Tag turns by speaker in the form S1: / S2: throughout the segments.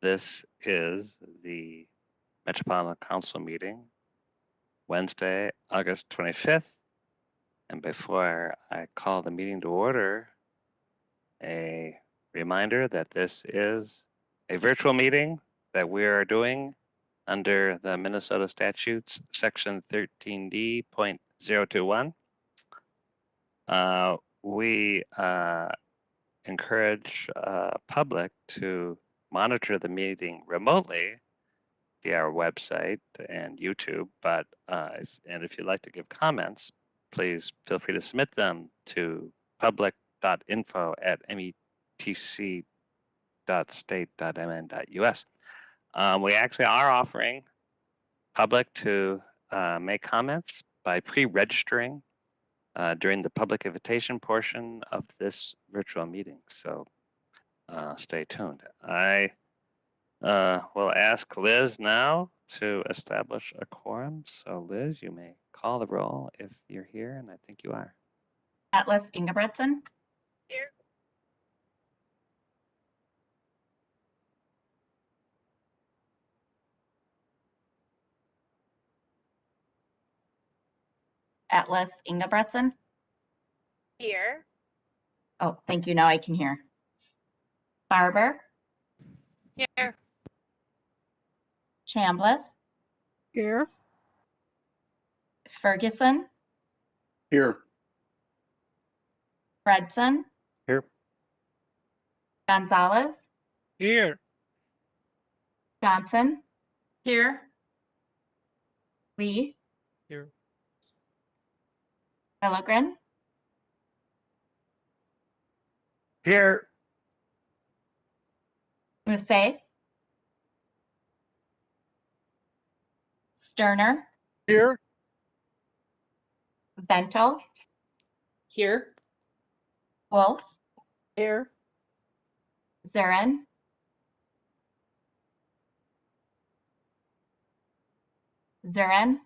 S1: This is the Metropolitan Council meeting, Wednesday, August 25th. And before I call the meeting to order, a reminder that this is a virtual meeting that we are doing under the Minnesota statutes, section 13D.021. We encourage public to monitor the meeting remotely via our website and YouTube, but if you'd like to give comments, please feel free to submit them to public.info@metc.state.mn.us. We actually are offering public to make comments by pre-registering during the public invitation portion of this virtual meeting. So stay tuned. I will ask Liz now to establish a quorum. So Liz, you may call the roll if you're here, and I think you are.
S2: Atlas Ingebretson.
S3: Here.
S2: Atlas Ingebretson.
S3: Here.
S2: Oh, thank you. Now I can hear. Barber.
S3: Here.
S2: Chambliss.
S4: Here.
S2: Ferguson.
S5: Here.
S2: Fredson.
S5: Here.
S2: Gonzalez.
S4: Here.
S2: Johnson. Here. Lee.
S4: Here.
S2: Milligren.
S5: Here.
S2: Musset. Sterner.
S4: Here.
S2: Vento.
S3: Here.
S2: Wolf.
S3: Here.
S2: Zurin. Zurin.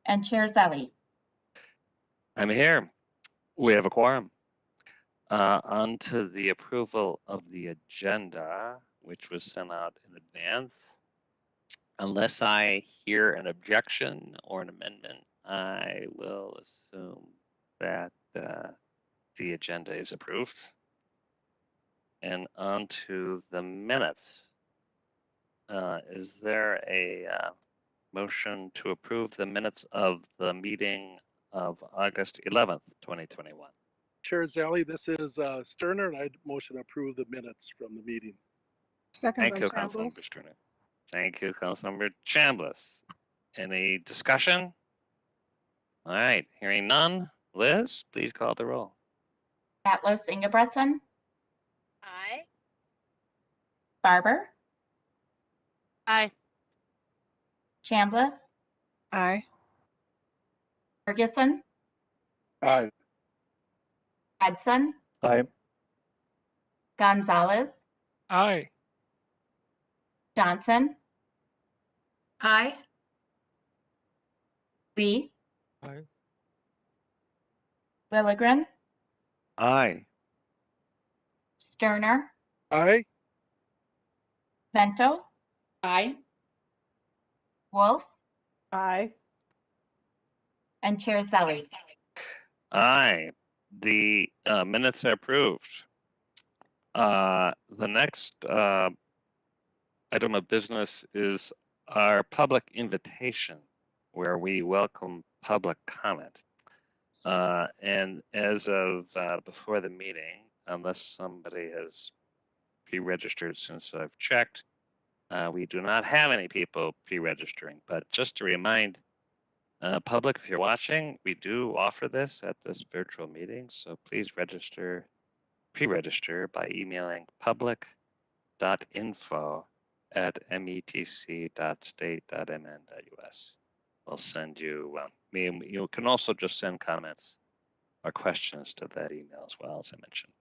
S2: And Chair Zelli.
S1: I'm here. We have a quorum. On to the approval of the agenda, which was sent out in advance. Unless I hear an objection or an amendment, I will assume that the agenda is approved. And on to the minutes. Is there a motion to approve the minutes of the meeting of August 11th, 2021?
S4: Chair Zelli, this is Sterner, and I'd motion to approve the minutes from the meeting.
S6: Second
S1: Thank
S6: by
S1: you, Councilmember
S6: Chambliss.
S1: Sterner. Thank you, Councilmember Chambliss. Any discussion? All right, hearing none. Liz, please call the roll.
S2: Atlas Ingebretson.
S3: Aye.
S2: Barber.
S3: Aye.
S2: Chambliss.
S6: Aye.
S2: Ferguson.
S5: Aye.
S2: Edson.
S5: Aye.
S2: Gonzalez.
S4: Aye.
S2: Johnson.
S6: Aye.
S2: Lee.
S4: Aye.
S2: Lilligren.
S5: Aye.
S2: Sterner.
S4: Aye.
S2: Vento.
S3: Aye.
S2: Wolf.
S6: Aye.
S2: And Chair Zelli.
S1: Aye, the minutes are approved. The next item of business is our public invitation, where we welcome public comment. And as of before the meeting, unless somebody has pre-registered since I've checked, we do not have any people pre-registering. But just to remind public, if you're watching, we do offer this at this virtual meeting, so please pre-register by emailing public.info@metc.state.mn.us. We'll send you, you can also just send comments or questions to that email as well, as I mentioned.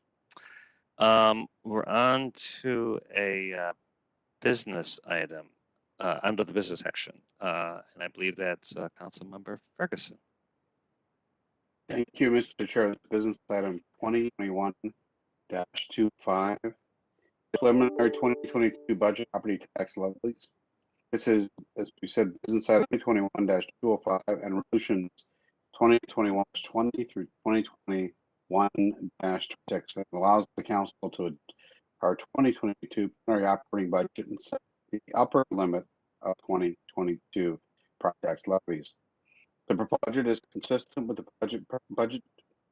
S1: We're on to a business item under the business section, and I believe that's Councilmember Ferguson.
S5: Thank you, Mr. Chair. Business item 2021-25 preliminary 2022 budget property tax levies. This is, as we said, business item 2021-205 and resolutions 2021-20 through 2021-26 that allows the council to our 2022 preliminary operating budget and set the upper limit of 2022 property tax levies. The proposed budget is consistent with the budget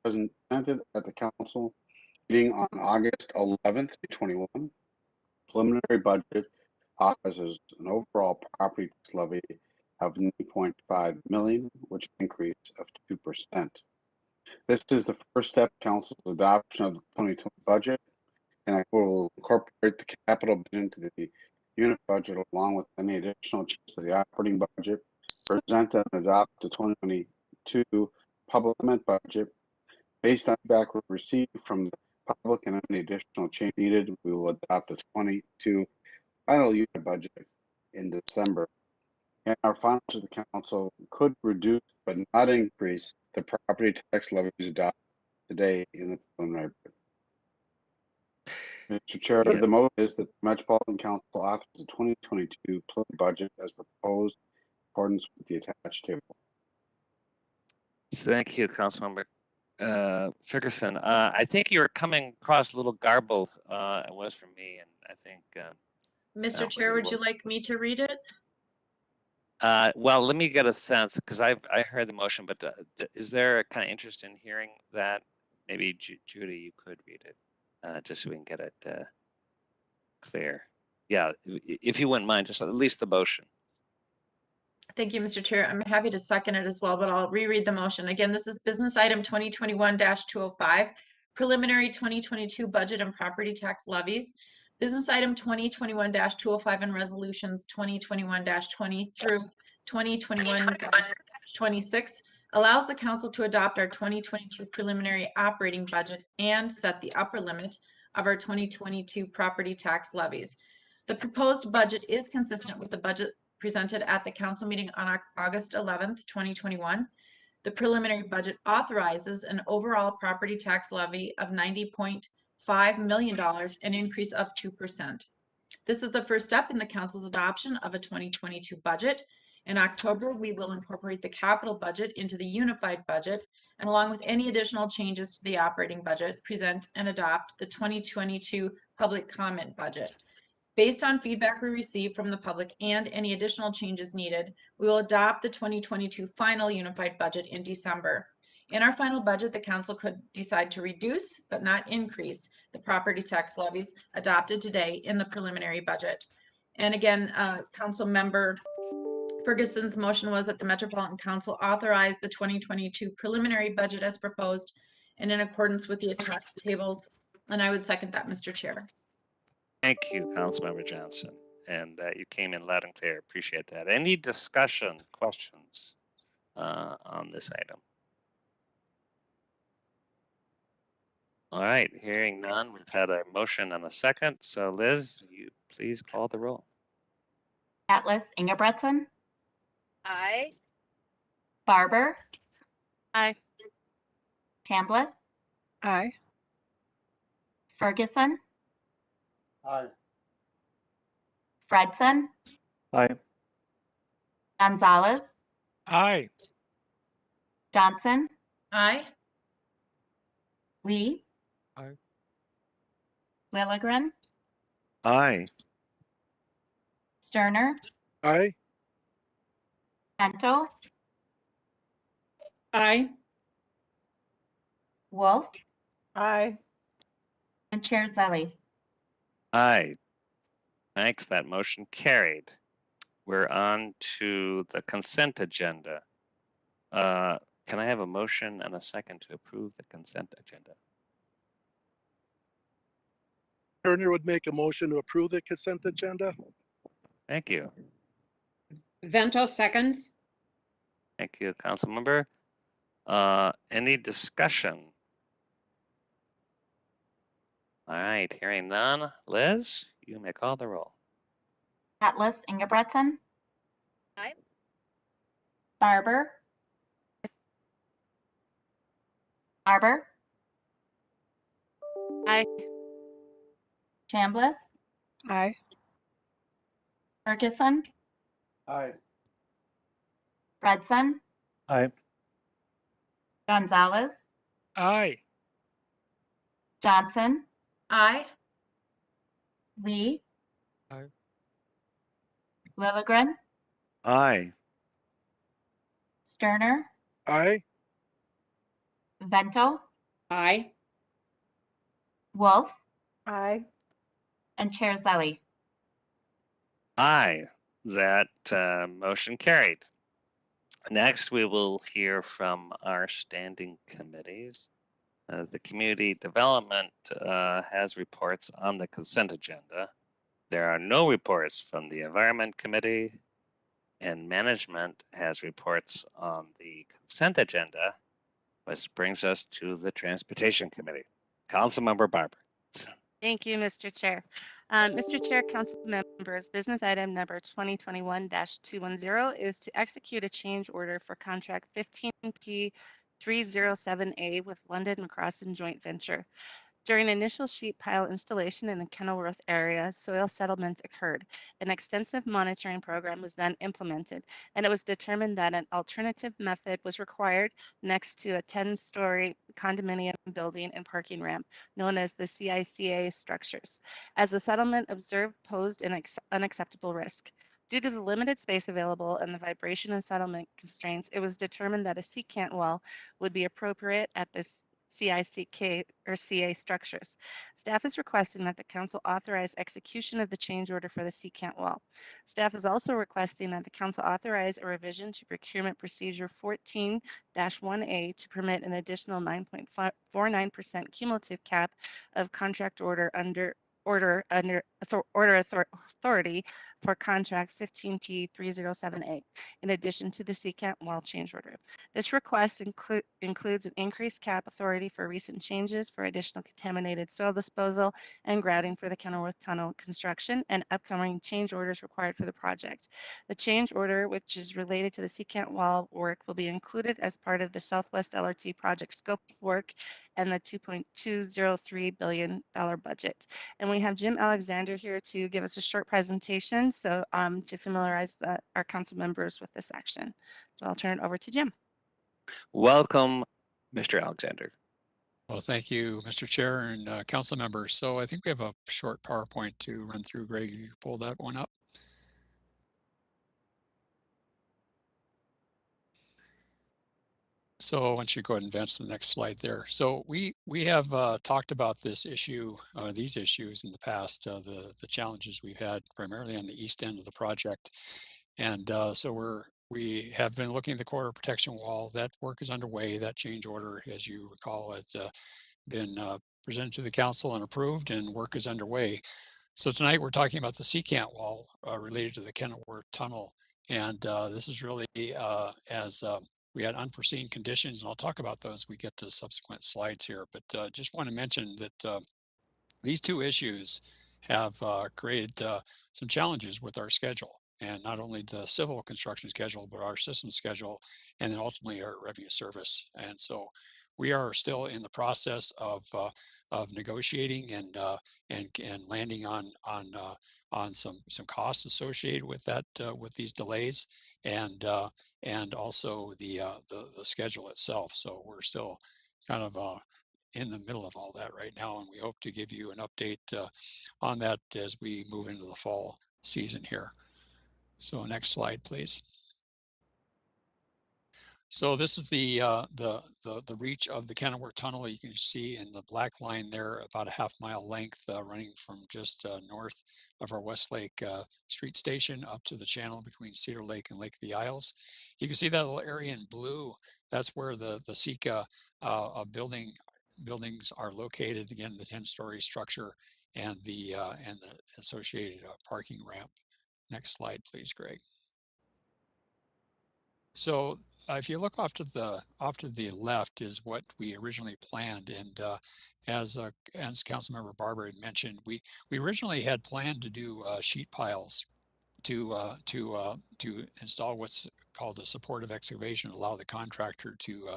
S5: presented at the council meeting on August 11th, 2021. Preliminary budget authorizes an overall property tax levy of $9.5 million, which is an increase of 2%. This is the first step in council's adoption of the 2020 budget, and I will incorporate the capital bid into the unit budget along with any additional changes to the operating budget, present and adopt the 2022 public comment budget. Based on feedback we received from the public and any additional change needed, we will adopt the 22 final unit budget in December. And our finals of the council could reduce but not increase the property tax levies adopted today in the preliminary budget. Mr. Chair,
S1: Yeah.
S5: the motion is that the Metropolitan Council authorize the 2022 preliminary budget as proposed in accordance with the attached table.
S1: Thank you, Councilmember Ferguson. I think you were coming across a little garbled. It was for me, and I think.
S6: Mr. Chair, would you like me to read it?
S1: Well, let me get a sense because I heard the motion, but is there a kind of interest in hearing that? Maybe Judy, you could read it, just so we can get it clear. Yeah, if you wouldn't mind, just at least the motion.
S6: Thank you, Mr. Chair. I'm happy to second it as well, but I'll reread the motion. Again, this is business item 2021-205, preliminary 2022 budget and property tax levies. Business item 2021-205 and resolutions 2021-20 through 2021-26 allows the council to adopt our 2022 preliminary operating budget and set the upper limit of our 2022 property tax levies. The proposed budget is consistent with the budget presented at the council meeting on August 11th, 2021. The preliminary budget authorizes an overall property tax levy of $90.5 million, an increase of 2%. This is the first step in the council's adoption of a 2022 budget. In October, we will incorporate the capital budget into the unified budget, and along with any additional changes to the operating budget, present and adopt the 2022 public comment budget. Based on feedback we received from the public and any additional changes needed, we will adopt the 2022 final unified budget in December. In our final budget, the council could decide to reduce but not increase the property tax levies adopted today in the preliminary budget. And again, Council Member Ferguson's motion was that the Metropolitan Council authorize the 2022 preliminary budget as proposed and in accordance with the attached tables. And I would second that, Mr. Chair.
S1: Thank you, Councilmember Johnson. And you came in loud and clear. Appreciate that. Any discussion, questions on this item? All right, hearing none, we've had a motion and a second. So Liz, you please call the roll.
S2: Atlas Ingebretson,
S3: Aye.
S2: Barber,
S3: Aye.
S2: Chambliss,
S6: Aye.
S2: Ferguson,
S5: Aye.
S2: Fredson,
S5: Aye.
S2: Gonzalez,
S5: Aye.
S2: Johnson,
S6: Aye.
S2: Lee.
S5: Aye.
S2: Lilligren,
S5: Aye.
S2: Sterner,
S4: Aye.
S2: Bento,
S3: Aye.
S2: Wolf,
S6: Aye.
S2: and Chair Zelli.
S1: Aye. Thanks, that motion carried. We're on to the consent agenda. Can I have a motion and a second to approve the consent agenda?
S4: Turner would make a motion to approve the consent agenda.
S1: Thank you.
S3: Vento seconds.
S1: Thank you, Councilmember. Any discussion? All right, hearing none. Liz, you may call the roll.
S2: Atlas Ingebretson,
S3: Aye.
S2: Barber,
S3: Aye.
S2: Chambliss,
S3: Aye.
S2: Ferguson,
S5: Aye.
S2: Fredson,
S7: Aye.
S2: Gonzalez,
S7: Aye.
S2: Johnson,
S6: Aye.
S2: Lee.
S7: Aye.
S2: Lilligren,
S1: Aye.
S2: Sterner,
S4: Aye.
S2: Vento,
S3: Aye.
S2: Wolf,
S3: Aye.
S2: and Chair Zelli.
S1: Aye. That motion carried. Next, we will hear from our standing committees. The Community Development has reports on the consent agenda. There are no reports from the Environment Committee, and Management has reports on the consent agenda, which brings us to the Transportation Committee. Councilmember Barber.
S8: Thank you, Mr. Chair. Mr. Chair, council members, business item number 2021-210 is to execute a change order for contract 15P 307A with London McCrossin Joint Venture. During initial sheet pile installation in the Kenilworth area, soil settlement occurred. An extensive monitoring program was then implemented, and it was determined that an alternative method was required next to a 10-story condominium building and parking ramp, known as the CICA structures, as the settlement observed posed an unacceptable risk. Due to the limited space available and the vibration and settlement constraints, it was determined that a secant well would be appropriate at this CICK or CA structures. Staff is requesting that the council authorize execution of the change order for the secant well. Staff is also requesting that the council authorize a revision to procurement procedure 14-1A to permit an additional 9.49% cumulative cap of contract order authority for contract 15P 307A, in addition to the secant well change order. This request includes an increased cap authority for recent changes for additional contaminated soil disposal and grouting for the Kenilworth Tunnel construction and upcoming change orders required for the project. The change order, which is related to the secant wall work, will be included as part of the Southwest LRT project scope of work and the $2.203 billion budget. And we have Jim Alexander here to give us a short presentation, so to familiarize our council members with this action. So I'll turn it over to Jim.
S1: Welcome, Mr. Alexander.
S9: Well, thank you, Mr. Chair and council members. So I think we have a short PowerPoint to run through. Greg, you pull that one up. So once you go ahead and advance to the next slide there. So we have talked about this issue, these issues in the past, the challenges we've had primarily on the east end of the project. And so we have been looking at the corridor protection wall. That work is underway. That change order, as you recall, it's been presented to the council and approved, and work is underway. So tonight we're talking about the secant wall related to the Kenilworth Tunnel. And this is really as we had unforeseen conditions, and I'll talk about those as we get to subsequent slides here. But just want to mention that these two issues have created some challenges with our schedule, and not only the civil construction schedule, but our system schedule, and then ultimately our revenue service. And so we are still in the process of negotiating and landing on some costs associated with that with these delays, and also the schedule itself. So we're still kind of in the middle of all that right now, and we hope to give you an update on that as we move into the fall season here. So next slide, please. So this is the reach of the Kenilworth Tunnel. You can see in the black line there, about a half-mile length running from just north of our Westlake Street Station up to the channel between Cedar Lake and Lake of the Isles. You can see that little area in blue. That's where the SECA buildings are located. Again, the 10-story structure and the associated parking ramp. Next slide, please, Greg. So if you look off to the left is what we originally planned, and as Councilmember Barber had mentioned, we originally had planned to do sheet piles to install what's called a supportive excavation, allow the contractor to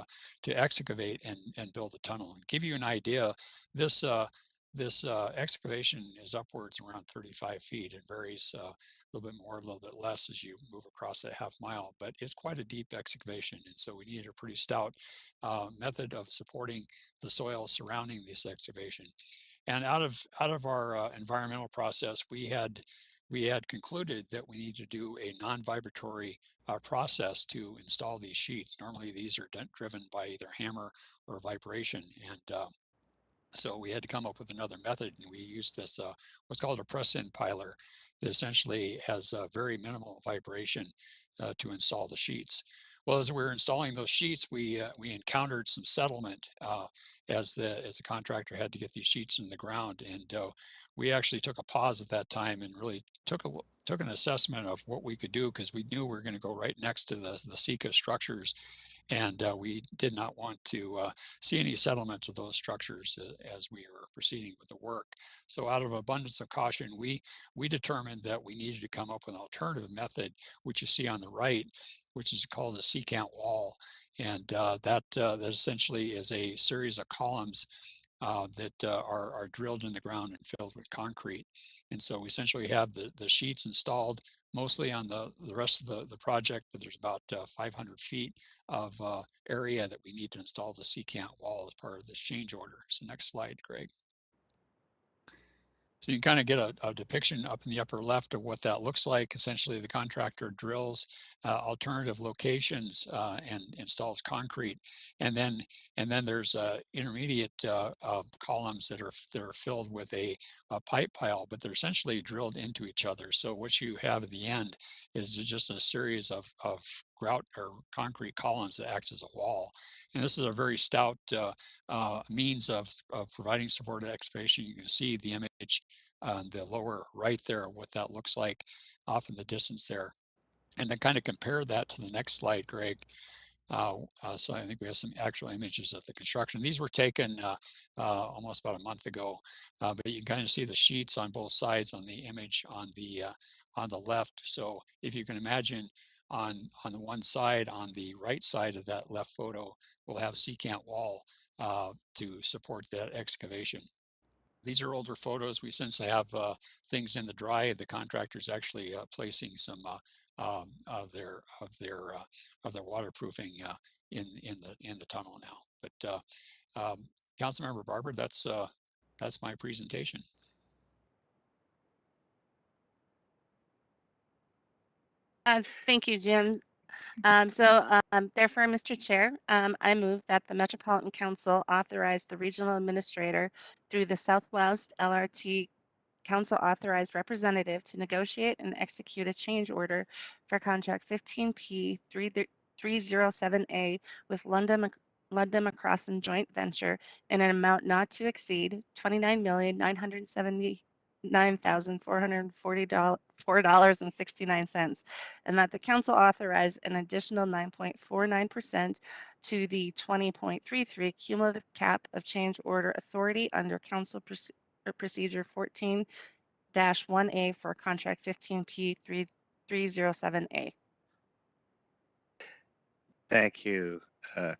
S9: excavate and build the tunnel. And give you an idea, this this excavation is upwards around 35 feet. It varies a little bit more, a little bit less as you move across that half mile, but it's quite a deep excavation. And so we needed a pretty stout method of supporting the soil surrounding this excavation. And out of our environmental process, we had concluded that we need to do a non-vibratory process to install these sheets. Normally, these are driven by either hammer or vibration, and so we had to come up with another method, and we used this what's called a press-in piler that essentially has very minimal vibration to install the sheets. Well, as we were installing those sheets, we encountered some settlement as the contractor had to get these sheets in the ground, and we actually took a pause at that time and really took an assessment of what we could do, because we knew we were going to go right next to the SECA structures, and we did not want to see any settlement of those structures as we were proceeding with the work. So out of abundance of caution, we determined that we needed to come up with an alternative method, which you see on the right, which is called a secant wall. And that essentially is a series of columns that are drilled in the ground and filled with concrete. And so we essentially have the sheets installed mostly on the rest of the project, but there's about 500 feet of area that we need to install the secant wall as part of this change order. So next slide, Greg. So you can kind of get a depiction up in the upper left of what that looks like. Essentially, the contractor drills alternative locations and installs concrete, and then there's intermediate columns that are filled with a pipe pile, but they're essentially drilled into each other. So what you have at the end is just a series of grout or concrete columns that acts as a wall. And this is a very stout means of providing supported excavation. You can see the image on the lower right there, what that looks like off in the distance there. And to kind of compare that to the next slide, Greg. So I think we have some actual images of the construction. These were taken almost about a month ago, but you can kind of see the sheets on both sides on the image on the left. So if you can imagine, on the one side, on the right side of that left photo, we'll have secant wall to support that excavation. These are older photos. We since have things in the dry. The contractor's actually placing some of their waterproofing in the tunnel now. But Councilmember Barber, that's my presentation.
S8: Thank you, Jim. Therefore, Mr. Chair, I move that the Metropolitan Council authorize the regional administrator through the Southwest LRT Council authorized representative to negotiate and execute a change order for contract 15P 307A with London Macrossin Joint Venture in an amount not to exceed $29,979,444.69, and that the council authorize an additional 9.49% to the 20.33 cumulative cap of change order authority under council procedure 14-1A for contract 15P 307A.
S1: Thank you,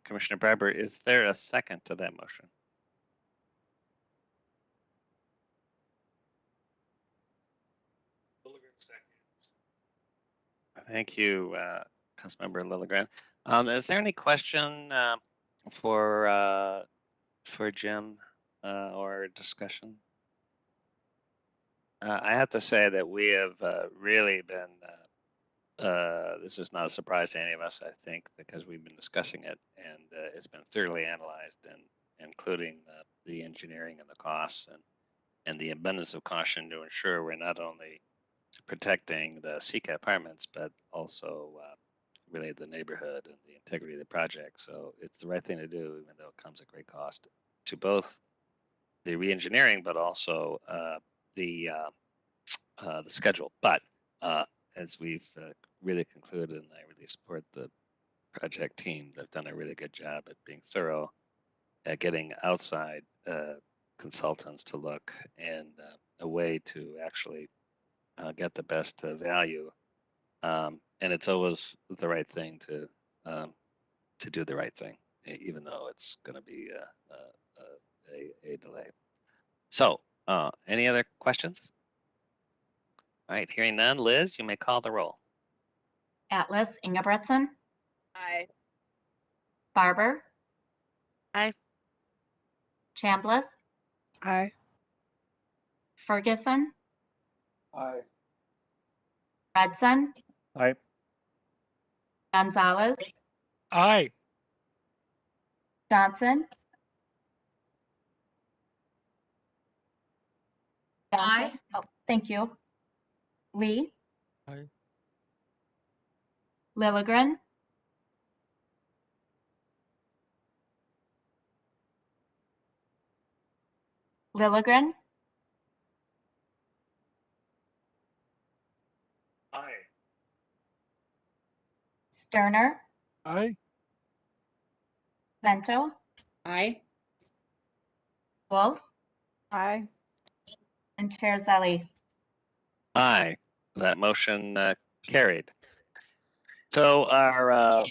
S1: Commissioner Barber. Is there a second to that motion? Thank you, Councilmember Lilligren. Is there any question for Jim or discussion? I have to say that we have really been, this is not a surprise to any of us, I think, because we've been discussing it, and it's been thoroughly analyzed, and including the engineering and the costs and the abundance of caution to ensure we're not only protecting the SECA apartments, but also really the neighborhood and the integrity of the project. So it's the right thing to do, even though it comes at great cost to both the re-engineering, but also the schedule. But as we've really concluded, and I really support the project team, they've done a really good job at being thorough, at getting outside consultants to look, and a way to actually get the best value. And it's always the right thing to do the right thing, even though it's going to be a delay. So, any other questions? All right, hearing none, Liz, you may call the roll.
S2: Atlas Ingebretson,
S3: Aye.
S2: Barber,
S8: Aye.
S2: Chambliss,
S3: Aye.
S2: Ferguson,
S7: Aye.
S2: Hudson,
S7: Aye.
S2: Gonzalez,
S7: Aye.
S2: Johnson.
S6: Aye.
S2: Johnson. Oh, thank you. Lee,
S7: Aye.
S2: Lilligren, Lilligren,
S7: Aye.
S2: Sterner,
S4: Aye.
S2: Vento,
S3: Aye.
S2: Wolf,
S3: Aye.
S2: and Chair Zelli.
S1: Aye, that motion carried. So our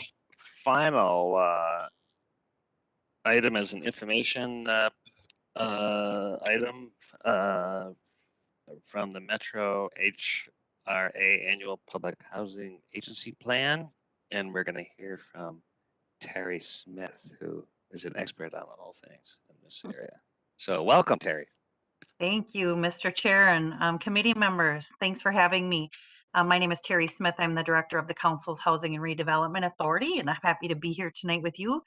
S1: final item is an information item from the Metro HRA Annual Public Housing Agency Plan. And we're going to hear from Terry Smith, who is an expert on all things in this area. So welcome, Terry.
S10: Thank you, Mr. Chair and committee members. Thanks for having me. My name is Terry Smith. I'm the director of the Council's Housing and Redevelopment Authority, and I'm happy to be here tonight with you.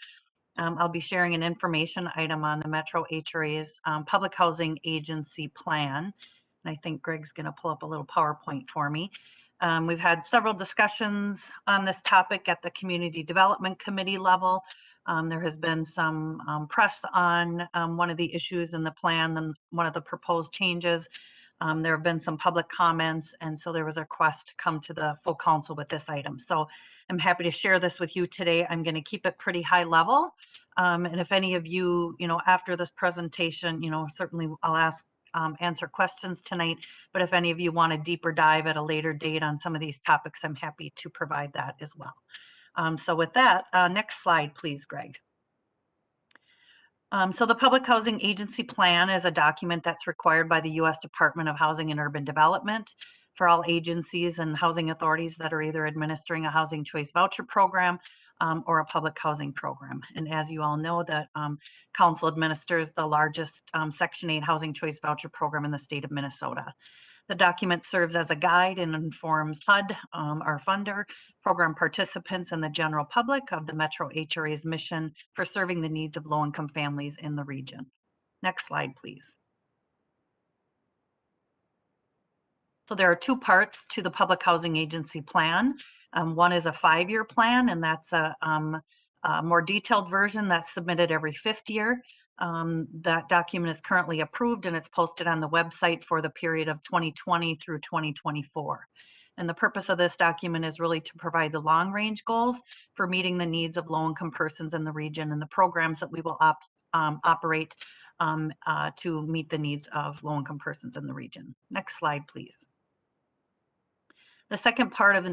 S10: I'll be sharing an information item on the Metro HRA's Public Housing Agency Plan. And I think Greg's going to pull up a little PowerPoint for me. We've had several discussions on this topic at the Community Development Committee level. There has been some press on one of the issues in the plan and one of the proposed changes. There have been some public comments, and so there was a request to come to the full council with this item. So I'm happy to share this with you today. I'm going to keep it pretty high level. And if any of you, after this presentation, certainly I'll answer questions tonight. But if any of you want a deeper dive at a later date on some of these topics, I'm happy to provide that as well. So with that, next slide, please, Greg. So the Public Housing Agency Plan is a document that's required by the U.S. Department of Housing and Urban Development for all agencies and housing authorities that are either administering a housing choice voucher program or a public housing program. And as you all know, that council administers the largest Section 8 housing choice voucher program in the state of Minnesota. The document serves as a guide and informs HUD, our funder, program participants, and the general public of the Metro HRA's mission for serving the needs of low-income families in the region. Next slide, please. So there are two parts to the Public Housing Agency Plan. One is a 5-year plan, and that's a more detailed version that's submitted every 5th year. That document is currently approved and it's posted on the website for the period of 2020 through 2024. And the purpose of this document is really to provide the long range goals for meeting the needs of low income persons in the region and the programs that we will operate to meet the needs of low income persons in the region. Next slide, please. The second part of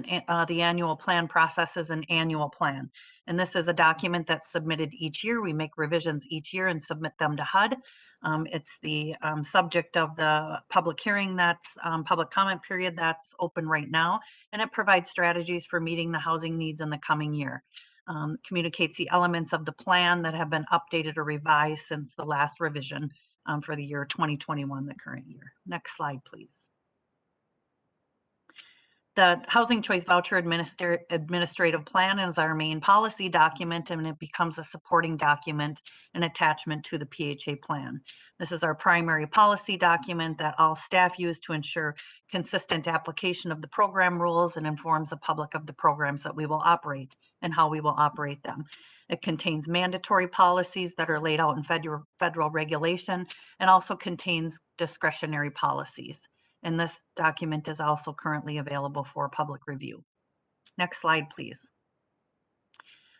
S10: the annual plan process is an annual plan. And this is a document that's submitted each year. We make revisions each year and submit them to HUD. It's the subject of the public hearing that's public comment period that's open right now. And it provides strategies for meeting the housing needs in the coming year. Communicates the elements of the plan that have been updated or revised since the last revision for the year 2021, the current year. Next slide, please. The Housing Choice Voucher Administrative Plan is our main policy document, and it becomes a supporting document and attachment to the PHA plan. This is our primary policy document that all staff use to ensure consistent application of the program rules and informs the public of the programs that we will operate and how we will operate them. It contains mandatory policies that are laid out in federal regulation and also contains discretionary policies. And this document is also currently available for public review. Next slide, please.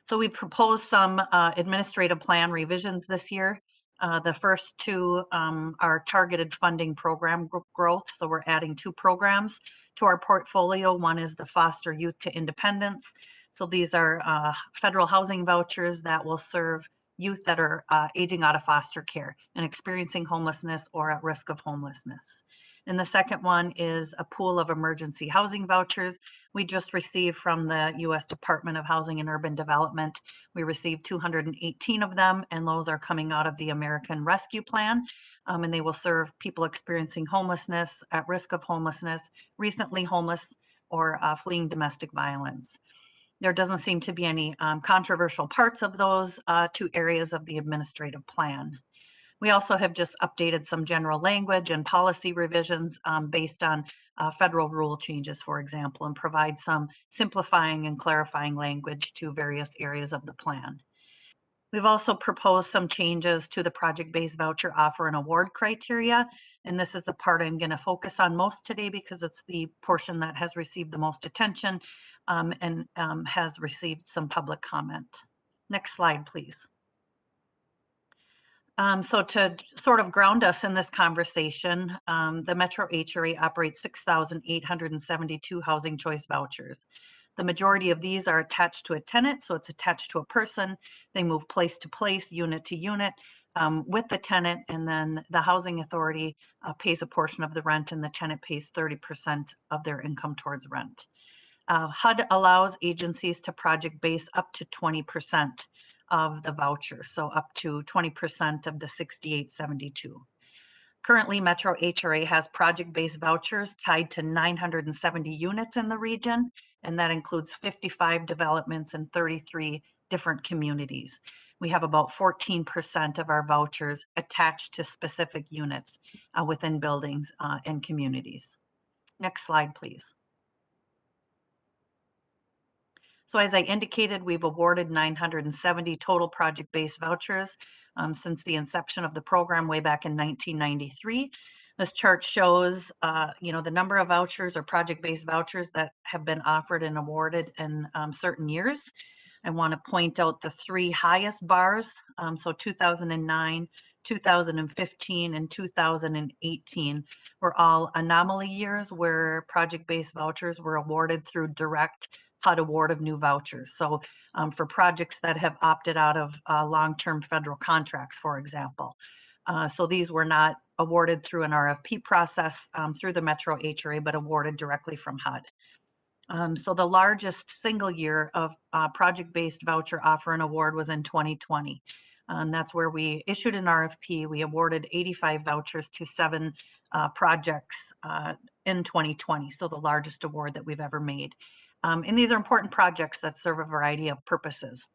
S10: So we proposed some administrative plan revisions this year. The first two are targeted funding program growth. So we're adding 2 programs to our portfolio. One is the Foster Youth to Independence. So these are federal housing vouchers that will serve youth that are aging out of foster care and experiencing homelessness or at risk of homelessness. And the second one is a pool of emergency housing vouchers. We just received from the U.S. Department of Housing and Urban Development. We received 218 of them, and those are coming out of the American Rescue Plan. And they will serve people experiencing homelessness, at risk of homelessness, recently homeless, or fleeing domestic violence. There doesn't seem to be any controversial parts of those two areas of the administrative plan. We also have just updated some general language and policy revisions based on federal rule changes, for example, and provide some simplifying and clarifying language to various areas of the plan. We've also proposed some changes to the project-based voucher offer and award criteria, and this is the part I'm going to focus on most today because it's the portion that has received the most attention and has received some public comment. Next slide, please. So to sort of ground us in this conversation, the Metro HRA operates 6,872 housing choice vouchers. The majority of these are attached to a tenant, so it's attached to a person. They move place to place, unit to unit with the tenant, and then the housing authority pays a portion of the rent and the tenant pays 30% of their income towards rent. HUD allows agencies to project base up to 20% of the voucher, so up to 20% of the 6,872. Currently, Metro HRA has project-based vouchers tied to 970 units in the region, and that includes 55 developments and 33 different communities. We have about 14% of our vouchers attached to specific units within buildings and communities. Next slide, please. So as I indicated, we've awarded 970 total project-based vouchers since the inception of the program way back in 1993. This chart shows, the number of vouchers or project-based vouchers that have been offered and awarded in certain years. I want to point out the three highest bars, so 2009, 2015, and 2018 were all anomaly years where project-based vouchers were awarded through direct HUD award of new vouchers. So for projects that have opted out of long-term federal contracts, for example. So these were not awarded through an RFP process through the Metro HRA, but awarded directly from HUD. So the largest single year of project-based voucher offer and award was in 2020. And that's where we issued an RFP. We awarded 85 vouchers to 7 projects in 2020. So the largest award that we've ever made. And these are important projects that serve a variety of purposes.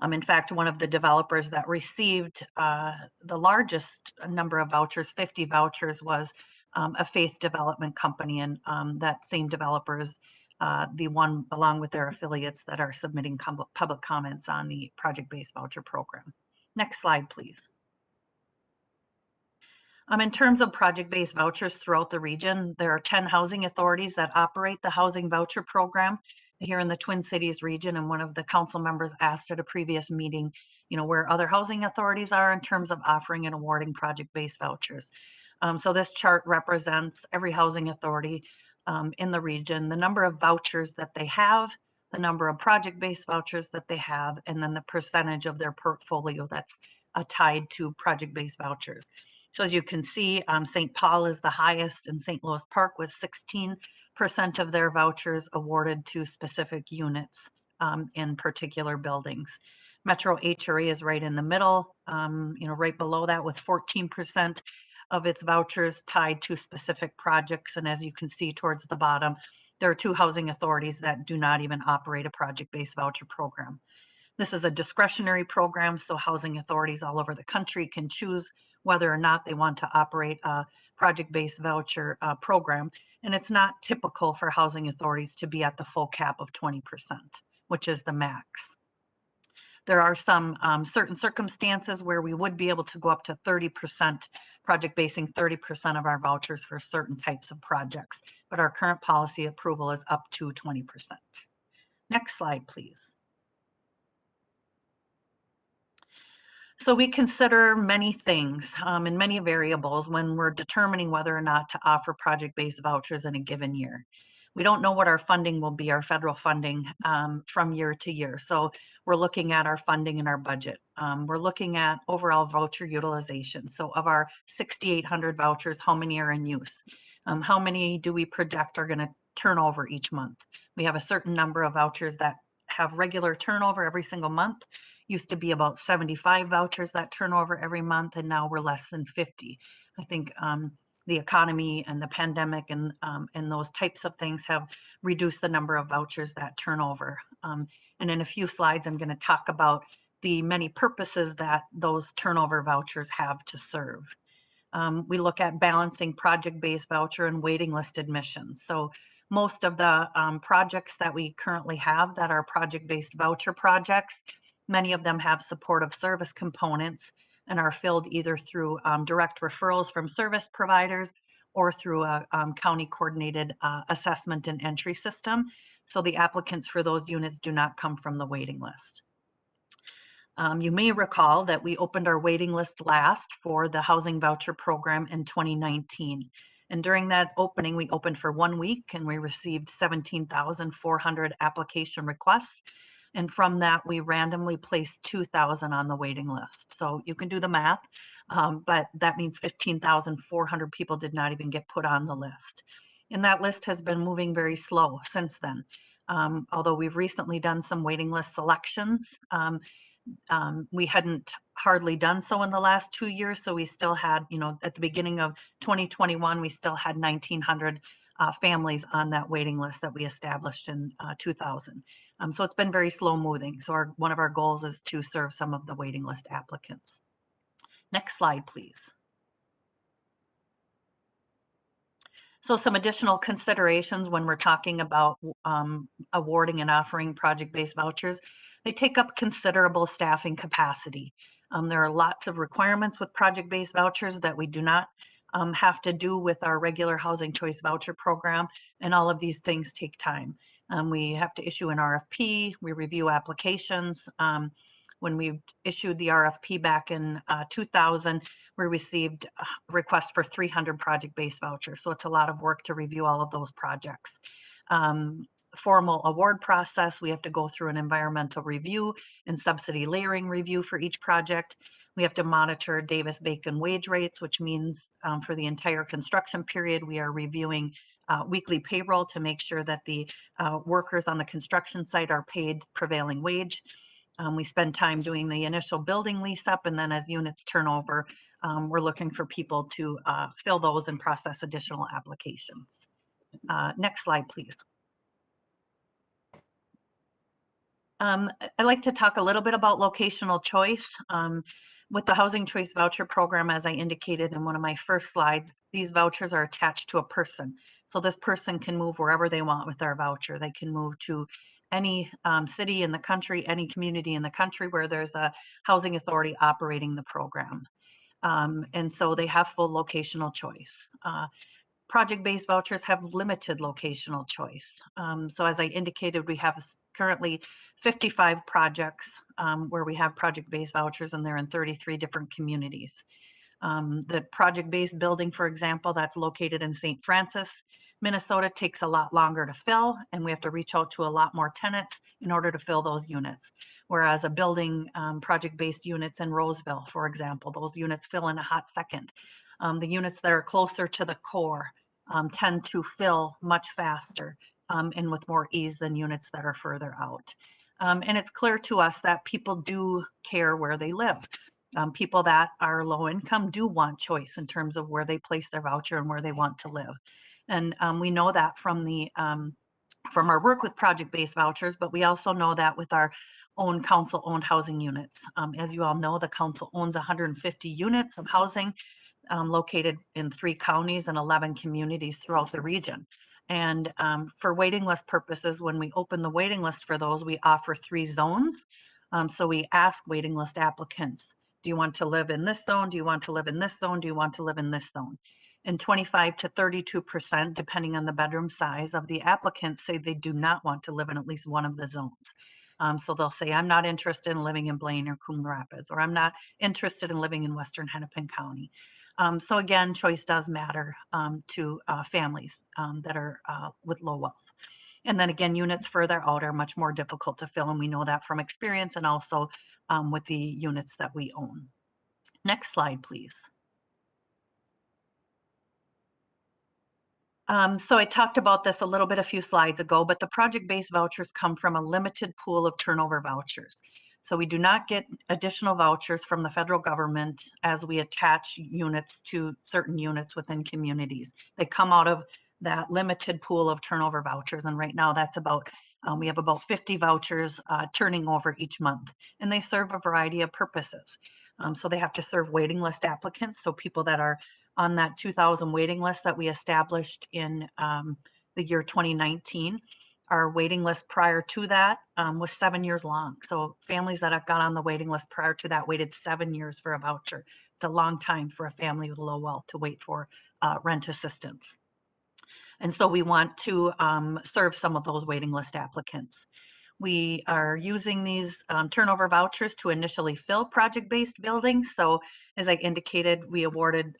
S10: In fact, one of the developers that received the largest number of vouchers, 50 vouchers, was a faith development company. And that same developer is the one, along with their affiliates, that are submitting public comments on the project-based voucher program. Next slide, please. In terms of project-based vouchers throughout the region, there are 10 housing authorities that operate the housing voucher program here in the Twin Cities region. And one of the council members asked at a previous meeting, where other housing authorities are in terms of offering and awarding project-based vouchers. So this chart represents every housing authority in the region, the number of vouchers that they have, the number of project-based vouchers that they have, and then the percentage of their portfolio that's tied to project-based vouchers. So as you can see, St. Paul is the highest, and St. Louis Park with 16% of their vouchers awarded to specific units in particular buildings. Metro HRA is right in the middle, right below that with 14% of its vouchers tied to specific projects. And as you can see towards the bottom, there are 2 housing authorities that do not even operate a project-based voucher program. This is a discretionary program, so housing authorities all over the country can choose whether or not they want to operate a project-based voucher program. And it's not typical for housing authorities to be at the full cap of 20%, which is the max. There are some certain circumstances where we would be able to go up to 30%, project basing 30% of our vouchers for certain types of projects, but our current policy approval is up to 20%. Next slide, please. So we consider many things and many variables when we're determining whether or not to offer project-based vouchers in a given year. We don't know what our funding will be, our federal funding, from year to year. So we're looking at our funding and our budget. We're looking at overall voucher utilization. So of our 6,800 vouchers, how many are in use? How many do we project are going to turn over each month? We have a certain number of vouchers that have regular turnover every single month. Used to be about 75 vouchers that turn over every month, and now we're less than 50. I think the economy and the pandemic and those types of things have reduced the number of vouchers that turn over. And in a few slides, I'm going to talk about the many purposes that those turnover vouchers have to serve. We look at balancing project-based voucher and waiting list admissions. So most of the projects that we currently have that are project-based voucher projects, many of them have supportive service components and are filled either through direct referrals from service providers or through a county coordinated assessment and entry system. So the applicants for those units do not come from the waiting list. You may recall that we opened our waiting list last for the housing voucher program in 2019. And during that opening, we opened for 1 week and we received 17,400 application requests. And from that, we randomly placed 2,000 on the waiting list. So you can do the math, but that means 15,400 people did not even get put on the list. And that list has been moving very slow since then. Although we've recently done some waiting list selections, we hadn't hardly done so in the last 2 years. So we still had, at the beginning of 2021, we still had 1,900 families on that waiting list that we established in 2000. So it's been very slow moving. So one of our goals is to serve some of the waiting list applicants. Next slide, please. So some additional considerations when we're talking about awarding and offering project-based vouchers. They take up considerable staffing capacity. There are lots of requirements with project-based vouchers that we do not have to do with our regular housing choice voucher program, and all of these things take time. We have to issue an RFP, we review applications. When we issued the RFP back in 2000, we received a request for 300 project-based vouchers. So it's a lot of work to review all of those projects. Formal award process, we have to go through an environmental review and subsidy layering review for each project. We have to monitor Davis-Bacon wage rates, which means for the entire construction period, we are reviewing weekly payroll to make sure that the workers on the construction site are paid prevailing wage. We spend time doing the initial building lease up, and then as units turn over, we're looking for people to fill those and process additional applications. Next slide, please. I'd like to talk a little bit about locational choice. With the Housing Choice Voucher Program, as I indicated in one of my first slides, these vouchers are attached to a person. So this person can move wherever they want with their voucher. They can move to any city in the country, any community in the country where there's a housing authority operating the program. And so they have full locational choice. Project-based vouchers have limited locational choice. So as I indicated, we have currently 55 projects where we have project-based vouchers, and they're in 33 different communities. The project-based building, for example, that's located in St. Francis, Minnesota, takes a lot longer to fill, and we have to reach out to a lot more tenants in order to fill those units. Whereas a building, project-based units in Roseville, for example, those units fill in a hot second. The units that are closer to the core tend to fill much faster and with more ease than units that are further out. And it's clear to us that people do care where they live. People that are low income do want choice in terms of where they place their voucher and where they want to live. And we know that from our work with project-based vouchers, but we also know that with our own council-owned housing units. As you all know, the council owns 150 units of housing located in 3 counties and 11 communities throughout the region. And for waiting list purposes, when we open the waiting list for those, we offer 3 zones. So we ask waiting list applicants, do you want to live in this zone? Do you want to live in this zone? Do you want to live in this zone? And 25 to 32%, depending on the bedroom size of the applicants, say they do not want to live in at least one of the zones. So they'll say, I'm not interested in living in Blaine or Coon Rapids, or I'm not interested in living in Western Hennepin County. So again, choice does matter to families that are with low wealth. And then again, units further out are much more difficult to fill, and we know that from experience and also with the units that we own. Next slide, please. So I talked about this a little bit a few slides ago, but the project-based vouchers come from a limited pool of turnover vouchers. So we do not get additional vouchers from the federal government as we attach units to certain units within communities. They come out of that limited pool of turnover vouchers. And right now that's about, we have about 50 vouchers turning over each month, and they serve a variety of purposes. So they have to serve waiting list applicants. So people that are on that 2,000 waiting list that we established in the year 2019. Our waiting list prior to that was 7 years long. So families that have got on the waiting list prior to that waited 7 years for a voucher. It's a long time for a family with low wealth to wait for rent assistance. And so we want to serve some of those waiting list applicants. We are using these turnover vouchers to initially fill project-based buildings. So as I indicated, we awarded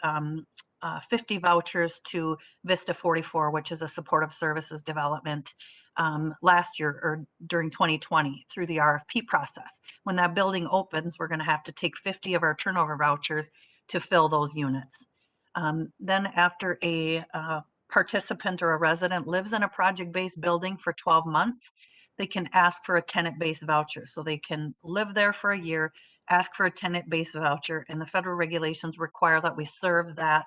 S10: 50 vouchers to Vista 44, which is a supportive services development last year or during 2020 through the RFP process. When that building opens, we're going to have to take 50 of our turnover vouchers to fill those units. Then after a participant or a resident lives in a project-based building for 12 months, they can ask for a tenant-based voucher. So they can live there for a year, ask for a tenant-based voucher, and the federal regulations require that we serve that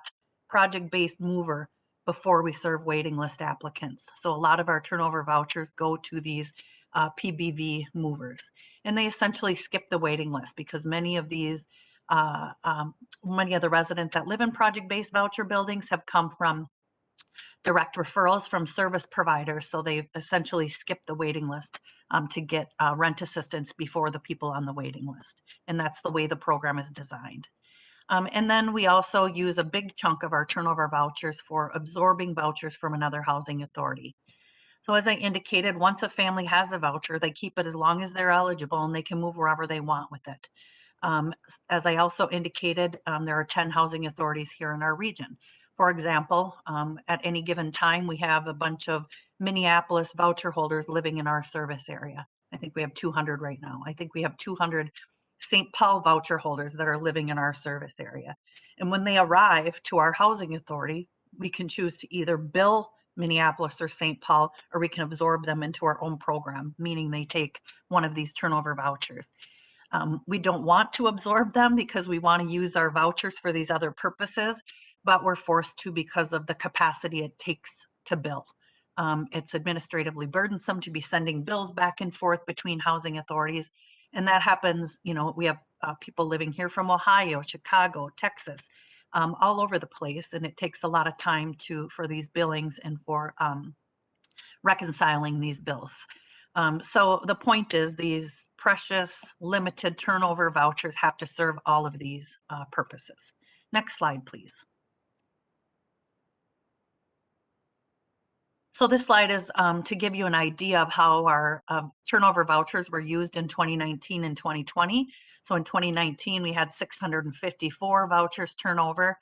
S10: project-based mover before we serve waiting list applicants. So a lot of our turnover vouchers go to these PBV movers, and they essentially skip the waiting list because many of these, many of the residents that live in project-based voucher buildings have come from direct referrals from service providers. So they essentially skip the waiting list to get rent assistance before the people on the waiting list. And that's the way the program is designed. And then we also use a big chunk of our turnover vouchers for absorbing vouchers from another housing authority. So as I indicated, once a family has a voucher, they keep it as long as they're eligible and they can move wherever they want with it. As I also indicated, there are 10 housing authorities here in our region. For example, at any given time, we have a bunch of Minneapolis voucher holders living in our service area. I think we have 200 right now. I think we have 200 St. Paul voucher holders that are living in our service area. And when they arrive to our housing authority, we can choose to either bill Minneapolis or St. Paul, or we can absorb them into our own program, meaning they take one of these turnover vouchers. We don't want to absorb them because we want to use our vouchers for these other purposes, but we're forced to because of the capacity it takes to bill. It's administratively burdensome to be sending bills back and forth between housing authorities. And that happens, you know, we have people living here from Ohio, Chicago, Texas, all over the place. And it takes a lot of time for these billings and for reconciling these bills. So the point is these precious limited turnover vouchers have to serve all of these purposes. Next slide, please. So this slide is to give you an idea of how our turnover vouchers were used in 2019 and 2020. So in 2019, we had 654 vouchers turnover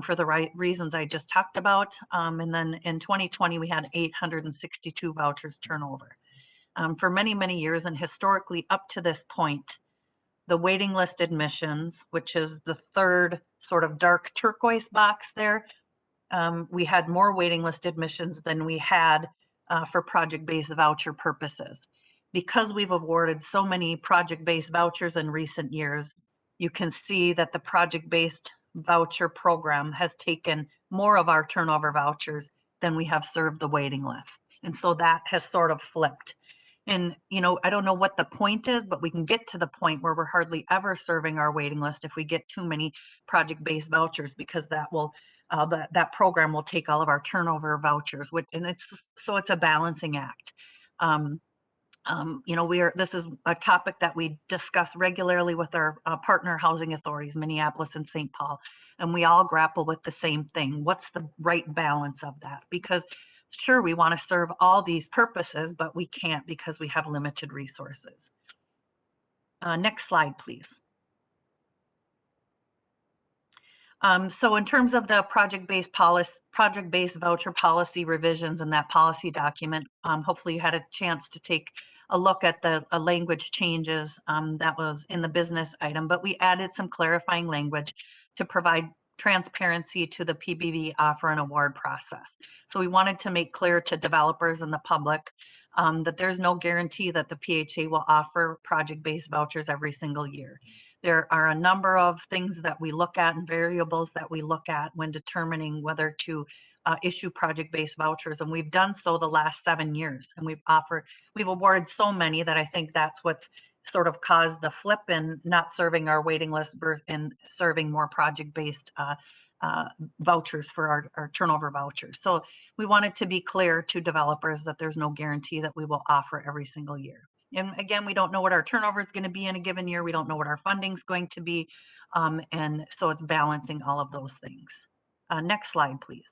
S10: for the right reasons I just talked about. And then in 2020, we had 862 vouchers turnover. For many, many years, and historically up to this point, the waiting list admissions, which is the third sort of dark turquoise box there, we had more waiting list admissions than we had for project-based voucher purposes. Because we've awarded so many project-based vouchers in recent years, you can see that the project-based voucher program has taken more of our turnover vouchers than we have served the waiting list. And so that has sort of flipped. And, you know, I don't know what the point is, but we can get to the point where we're hardly ever serving our waiting list if we get too many project-based vouchers, because that will that program will take all of our turnover vouchers, and so it's a balancing act. You know, this is a topic that we discuss regularly with our partner housing authorities, Minneapolis and St. Paul, and we all grapple with the same thing. What's the right balance of that? Because sure, we want to serve all these purposes, but we can't because we have limited resources. Next slide, please. So in terms of the project-based voucher policy revisions in that policy document, hopefully you had a chance to take a look at the language changes that was in the business item, but we added some clarifying language to provide transparency to the PBV offer and award process. So we wanted to make clear to developers and the public that there's no guarantee that the PHA will offer project-based vouchers every single year. There are a number of things that we look at and variables that we look at when determining whether to issue project-based vouchers. And we've done so the last 7 years. And we've awarded so many that I think that's what's sort of caused the flip in not serving our waiting list and serving more project-based vouchers for our turnover vouchers. So we wanted to be clear to developers that there's no guarantee that we will offer every single year. And again, we don't know what our turnover is going to be in a given year. We don't know what our funding is going to be. And so it's balancing all of those things. Next slide, please.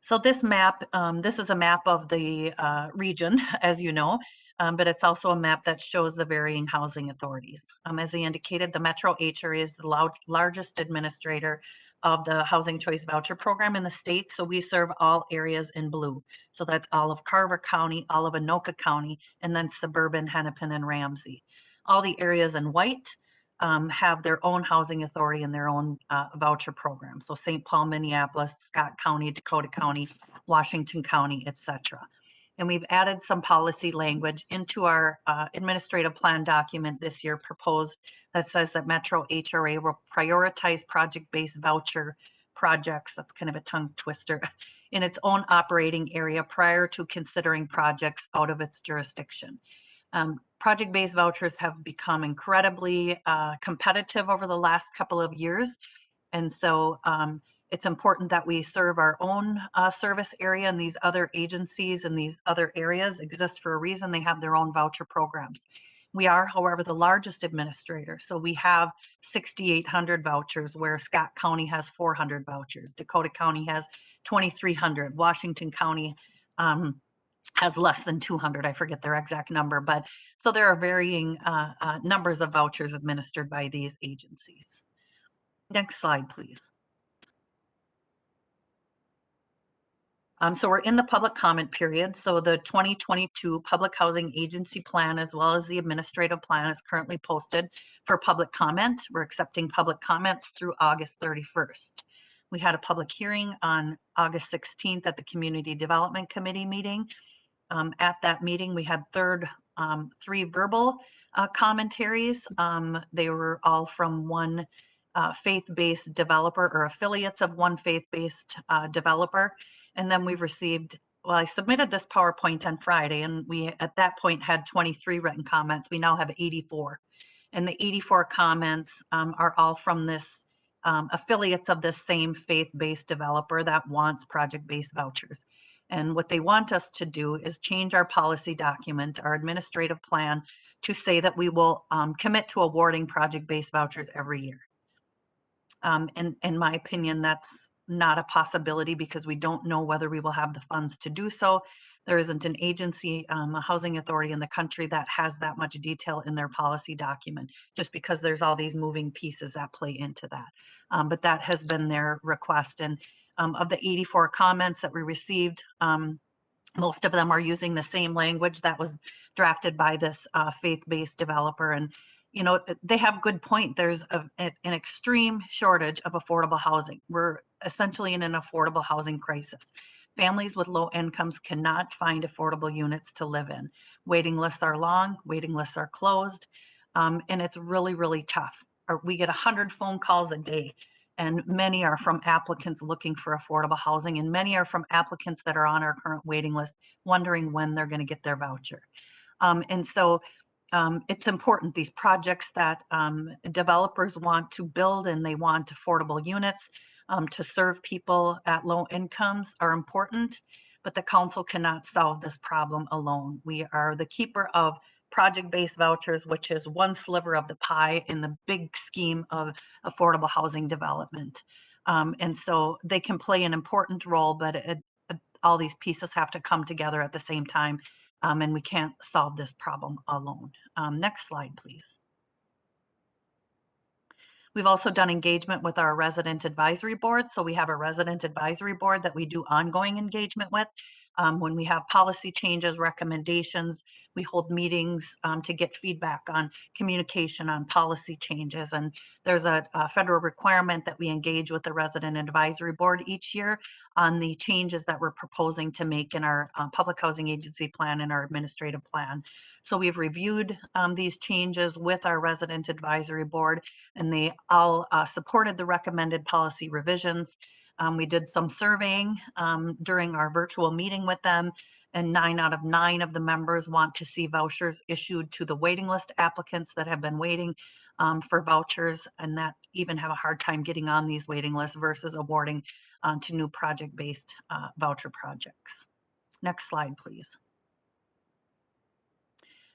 S10: So this map, this is a map of the region, as you know, but it's also a map that shows the varying housing authorities. As I indicated, the Metro HRA is the largest administrator of the Housing Choice Voucher Program in the state. So we serve all areas in blue. So that's all of Carver County, all of Anoka County, and then suburban Hennepin and Ramsey. All the areas in white have their own housing authority and their own voucher program. So St. Paul, Minneapolis, Scott County, Dakota County, Washington County, etc. And we've added some policy language into our administrative plan document this year proposed that says that Metro HRA will prioritize project-based voucher projects, that's kind of a tongue twister, in its own operating area prior to considering projects out of its jurisdiction. Project-based vouchers have become incredibly competitive over the last couple of years. And so it's important that we serve our own service area, and these other agencies and these other areas exist for a reason. They have their own voucher programs. We are, however, the largest administrator. So we have 6,800 vouchers, where Scott County has 400 vouchers. Dakota County has 2,300. Washington County has less than 200. I forget their exact number, but so there are varying numbers of vouchers administered by these agencies. Next slide, please. So we're in the public comment period. So the 2022 Public Housing Agency Plan, as well as the administrative plan, is currently posted for public comment. We're accepting public comments through August 31st. We had a public hearing on August 16th at the Community Development Committee meeting. At that meeting, we had three verbal commentaries. They were all from one faith-based developer or affiliates of one faith-based developer. And then we've received, well, I submitted this PowerPoint on Friday, and we at that point had 23 written comments. We now have 84. And the 84 comments are all from this affiliates of this same faith-based developer that wants project-based vouchers. And what they want us to do is change our policy document, our administrative plan, to say that we will commit to awarding project-based vouchers every year. And in my opinion, that's not a possibility because we don't know whether we will have the funds to do so. There isn't an agency, a housing authority in the country that has that much detail in their policy document, just because there's all these moving pieces that play into that. But that has been their request. And of the 84 comments that we received, most of them are using the same language that was drafted by this faith-based developer. And you know, they have good point. There's an extreme shortage of affordable housing. We're essentially in an affordable housing crisis. Families with low incomes cannot find affordable units to live in. Waiting lists are long, waiting lists are closed, and it's really, really tough. We get 100 phone calls a day, and many are from applicants looking for affordable housing, and many are from applicants that are on our current waiting list wondering when they're going to get their voucher. And so it's important. These projects that developers want to build and they want affordable units to serve people at low incomes are important, but the council cannot solve this problem alone. We are the keeper of project-based vouchers, which is one sliver of the pie in the big scheme of affordable housing development. And so they can play an important role, but all these pieces have to come together at the same time. And we can't solve this problem alone. Next slide, please. We've also done engagement with our resident advisory board. So we have a resident advisory board that we do ongoing engagement with. When we have policy changes, recommendations, we hold meetings to get feedback on communication on policy changes. And there's a federal requirement that we engage with the resident advisory board each year on the changes that we're proposing to make in our public housing agency plan and our administrative plan. So we've reviewed these changes with our resident advisory board, and they all supported the recommended policy revisions. We did some surveying during our virtual meeting with them, and 9 out of 9 of the members want to see vouchers issued to the waiting list applicants that have been waiting for vouchers and that even have a hard time getting on these waiting lists versus awarding to new project-based voucher projects. Next slide, please.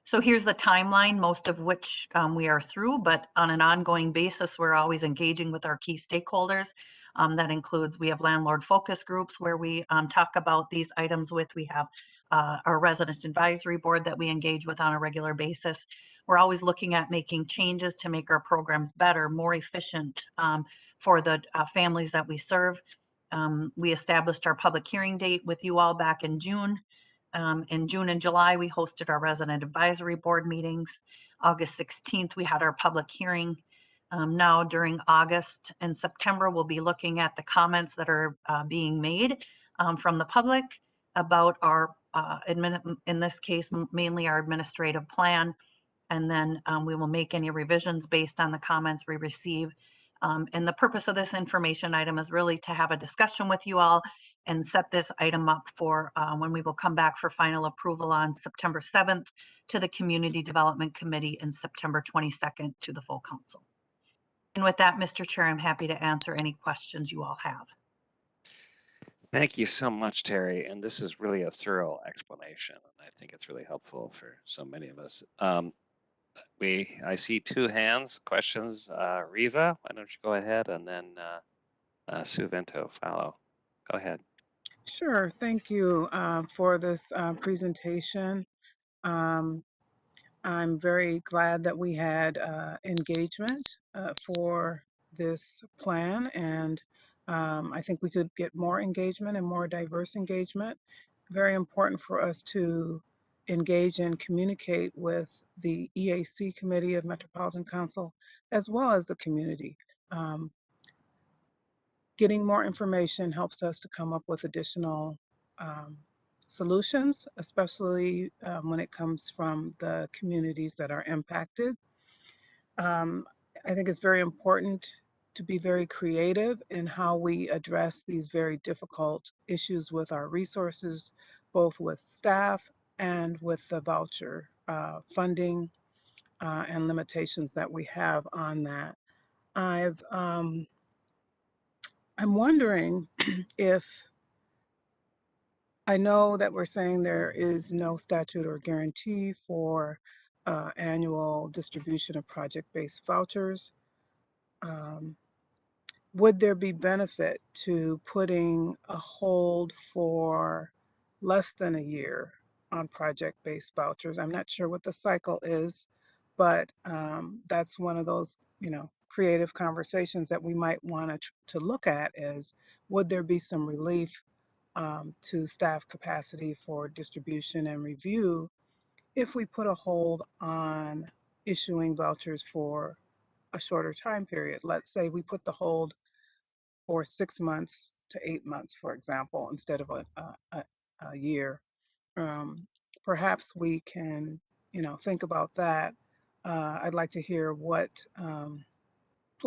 S10: So here's the timeline, most of which we are through, but on an ongoing basis, we're always engaging with our key stakeholders. That includes, we have landlord focus groups where we talk about these items with. We have our resident advisory board that we engage with on a regular basis. We're always looking at making changes to make our programs better, more efficient for the families that we serve. We established our public hearing date with you all back in June. In June and July, we hosted our resident advisory board meetings. August 16th, we had our public hearing. Now during August and September, we'll be looking at the comments that are being made from the public about our, in this case, mainly our administrative plan. And then we will make any revisions based on the comments we receive. And the purpose of this information item is really to have a discussion with you all and set this item up for when we will come back for final approval on September 7th to the Community Development Committee and September 22nd to the full council. And with that, Mr. Chair, I'm happy to answer any questions you all have.
S1: Thank you so much, Terry. And this is really a thorough explanation. And I think it's really helpful for so many of us. I see 2 hands, questions. Riva, why don't you go ahead, and then Sue Vento follow. Go ahead.
S3: Sure. Thank you for this presentation. I'm very glad that we had engagement for this plan, and I think we could get more engagement and more diverse engagement. Very important for us to engage and communicate with the EAC Committee of Metropolitan Council, as well as the community. Getting more information helps us to come up with additional solutions, especially when it comes from the communities that are impacted. I think it's very important to be very creative in how we address these very difficult issues with our resources, both with staff and with the voucher funding and limitations that we have on that. I'm wondering if, I know that we're saying there is no statute or guarantee for annual distribution of project-based vouchers. Would there be benefit to putting a hold for less than a year on project-based vouchers? I'm not sure what the cycle is, but that's one of those, creative conversations that we might want to look at is, would there be some relief to staff capacity for distribution and review if we put a hold on issuing vouchers for a shorter time period? Let's say we put the hold for 6 months to 8 months, for example, instead of a year. Perhaps we can, think about that. I'd like to hear what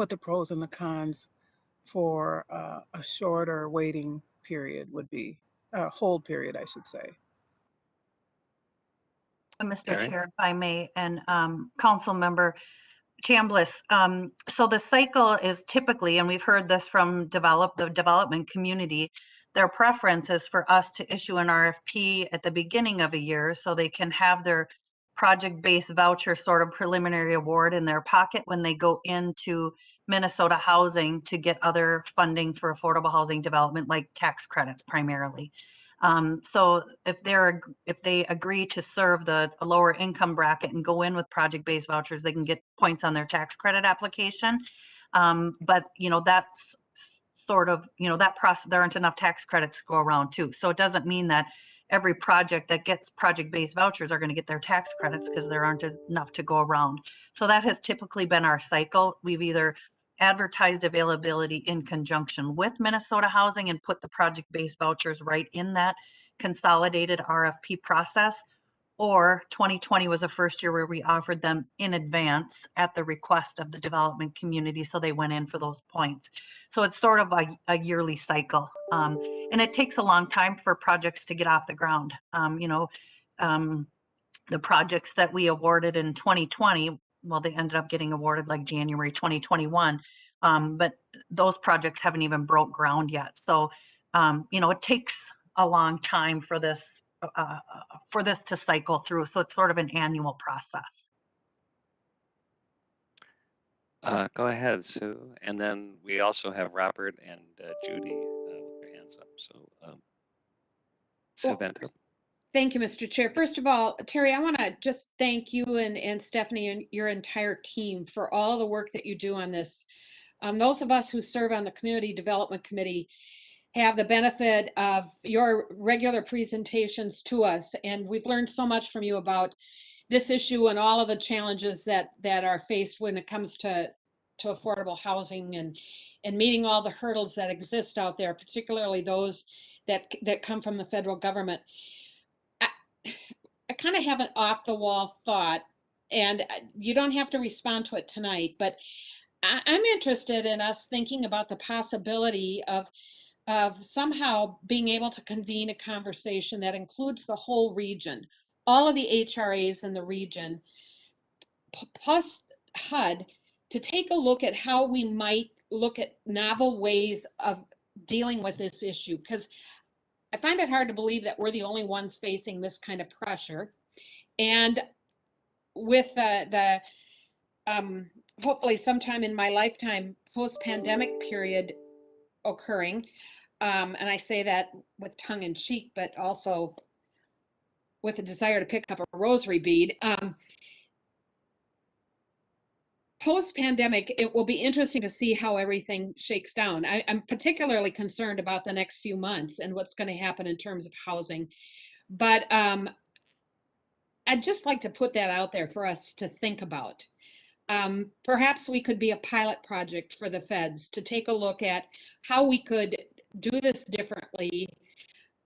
S3: the pros and the cons for a shorter waiting period would be, hold period, I should say.
S10: Mr.
S1: Terry?
S10: Chair, if I may, and Council Member Chambliss, so the cycle is typically, and we've heard this from the development community, their preference is for us to issue an RFP at the beginning of a year so they can have their project-based voucher sort of preliminary award in their pocket when they go into Minnesota Housing to get other funding for affordable housing development, like tax credits primarily. So if they agree to serve the lower income bracket and go in with project-based vouchers, they can get points on their tax credit application. But, that's sort of, that process, there aren't enough tax credits to go around too. So it doesn't mean that every project that gets project-based vouchers are going to get their tax credits because there aren't enough to go around. So that has typically been our cycle. We've either advertised availability in conjunction with Minnesota Housing and put the project-based vouchers right in that consolidated RFP process, or 2020 was the first year where we offered them in advance at the request of the development community, so they went in for those points. So it's sort of a yearly cycle, and it takes a long time for projects to get off the ground. The projects that we awarded in 2020, well, they ended up getting awarded like January 2021, but those projects haven't even broke ground yet. So, it takes a long time for this to cycle through. So it's sort of an annual process.
S1: Go ahead, Sue. And then we also have Robert and Judy with their hands up. So, Sue
S11: Well,
S1: Bento.
S11: thank you, Mr. Chair. First of all, Terry, I want to just thank you and Stephanie and your entire team for all the work that you do on this. Those of us who serve on the Community Development Committee have the benefit of your regular presentations to us, and we've learned so much from you about this issue and all of the challenges that are faced when it comes to affordable housing and meeting all the hurdles that exist out there, particularly those that come from the federal government. I kind of have an off the wall thought, and you don't have to respond to it tonight, but I'm interested in us thinking about the possibility of somehow being able to convene a conversation that includes the whole region, all of the HRAs in the region, plus HUD, to take a look at how we might look at novel ways of dealing with this issue. Because I find it hard to believe that we're the only ones facing this kind of pressure. And with the hopefully sometime in my lifetime post-pandemic period occurring, and I say that with tongue in cheek, but also with a desire to pick up a rosary bead. Post-pandemic, it will be interesting to see how everything shakes down. I'm particularly concerned about the next few months and what's going to happen in terms of housing. But I'd just like to put that out there for us to think about. Perhaps we could be a pilot project for the feds to take a look at how we could do this differently.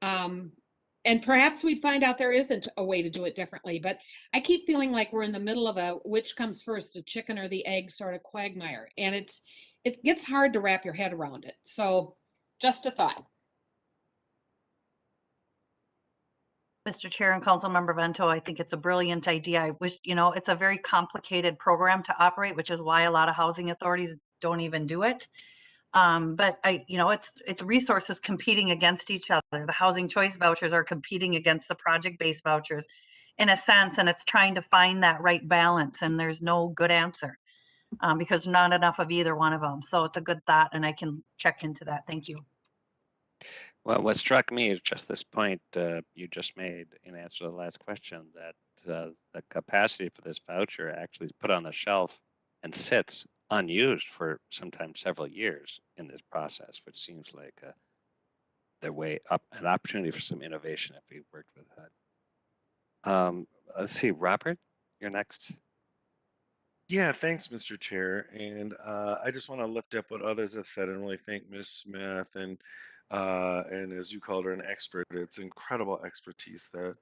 S11: And perhaps we'd find out there isn't a way to do it differently, but I keep feeling like we're in the middle of a which comes first, the chicken or the egg sort of quagmire. And it gets hard to wrap your head around it. So just a thought.
S10: Mr. Chair and Councilmember Vento, I think it's a brilliant idea. I wish, it's a very complicated program to operate, which is why a lot of housing authorities don't even do it. But it's resources competing against each other. The housing choice vouchers are competing against the project-based vouchers in a sense, and it's trying to find that right balance, and there's no good answer because not enough of either one of them. So it's a good thought, and I can check into that. Thank you.
S1: Well, what struck me is just this point you just made in answer to the last question, that the capacity for this voucher actually is put on the shelf and sits unused for sometimes several years in this process, which seems like the way up, an opportunity for some innovation if we worked with that. Let's see, Robert, you're next.
S12: Yeah, thanks, Mr. Chair. And I just want to lift up what others have said and really thank Ms. Smith and as you called her, an expert. It's incredible expertise that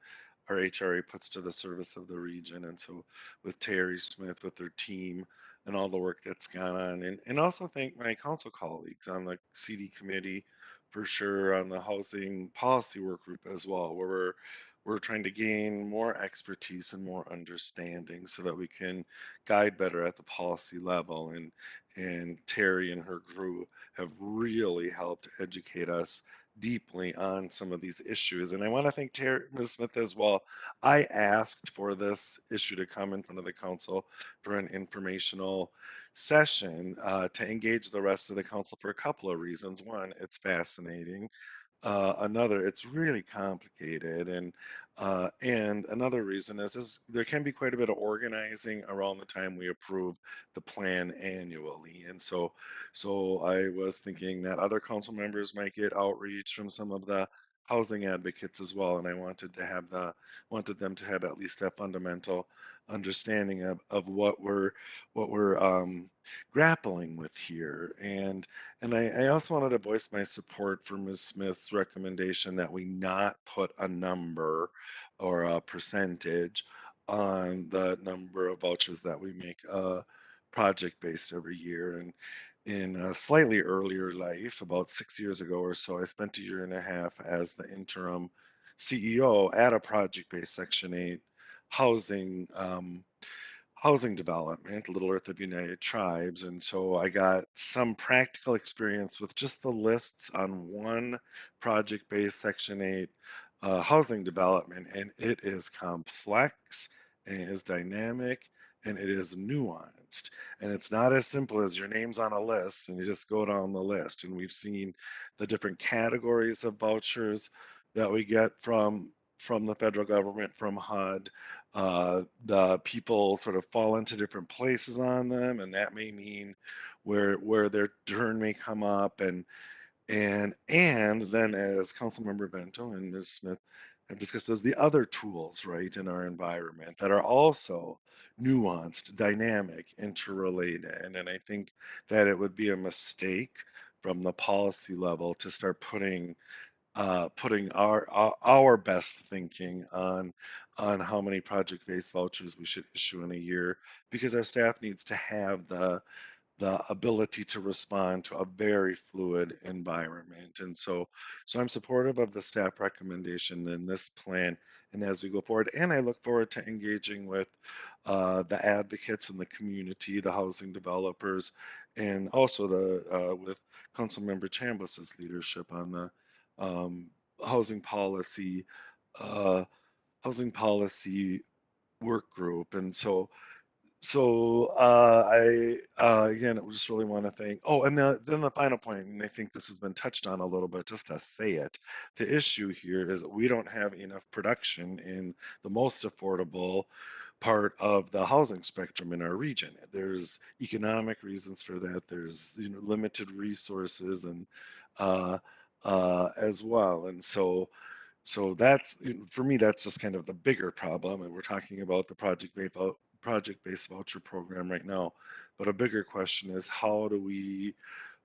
S12: our HRA puts to the service of the region. And so with Terry Smith, with their team and all the work that's gone on. And also thank my council colleagues on the CD committee for sure, on the housing policy work group as well, where we're trying to gain more expertise and more understanding so that we can guide better at the policy level. And Terry and her crew have really helped educate us deeply on some of these issues. And I want to thank Terry, Ms. Smith as well. I asked for this issue to come in front of the council for an informational session to engage the rest of the council for a couple of reasons. One, it's fascinating. Another, it's really complicated, and And another reason is there can be quite a bit of organizing around the time we approve the plan annually. And so I was thinking that other council members might get outreach from some of the housing advocates as well. And I wanted them to have at least a fundamental understanding of what we're grappling with here. And I also wanted to voice my support for Ms. Smith's recommendation that we not put a number or a percentage on the number of vouchers that we make project based every year. And in a slightly earlier life, about 6 years ago or so, I spent a year and a half as the interim CEO at a project based Section 8 housing housing development, Little Earth of United Tribes. And so I got some practical experience with just the lists on one project based Section 8 housing development. And it is complex and it is dynamic and it is nuanced. And it's not as simple as your name's on a list and you just go down the list. And we've seen the different categories of vouchers that we get from the federal government, from HUD. The people sort of fall into different places on them, and that may mean where their turn may come up, and then as Councilmember Bento and Ms. Smith have discussed, there's the other tools, right, in our environment that are also nuanced, dynamic, interrelated, and I think that it would be a mistake from the policy level to start putting our best thinking on how many project-based vouchers we should issue in a year, because our staff needs to have the ability to respond to a very fluid environment. And so I'm supportive of the staff recommendation in this plan and as we go forward. And I look forward to engaging with the advocates in the community, the housing developers, and also with Councilmember Chambliss's leadership on the um, housing policy uh, housing policy work group. And I again just really want to thank. Oh, and then the final point, and I think this has been touched on a little bit, just to say it. The issue here is that we don't have enough production in the most affordable part of the housing spectrum in our region. There's economic reasons for that. There's limited resources and uh, as well. And so that's for me, that's just kind of the bigger problem. And we're talking about the project-based voucher program right now. But a bigger question is, how do we,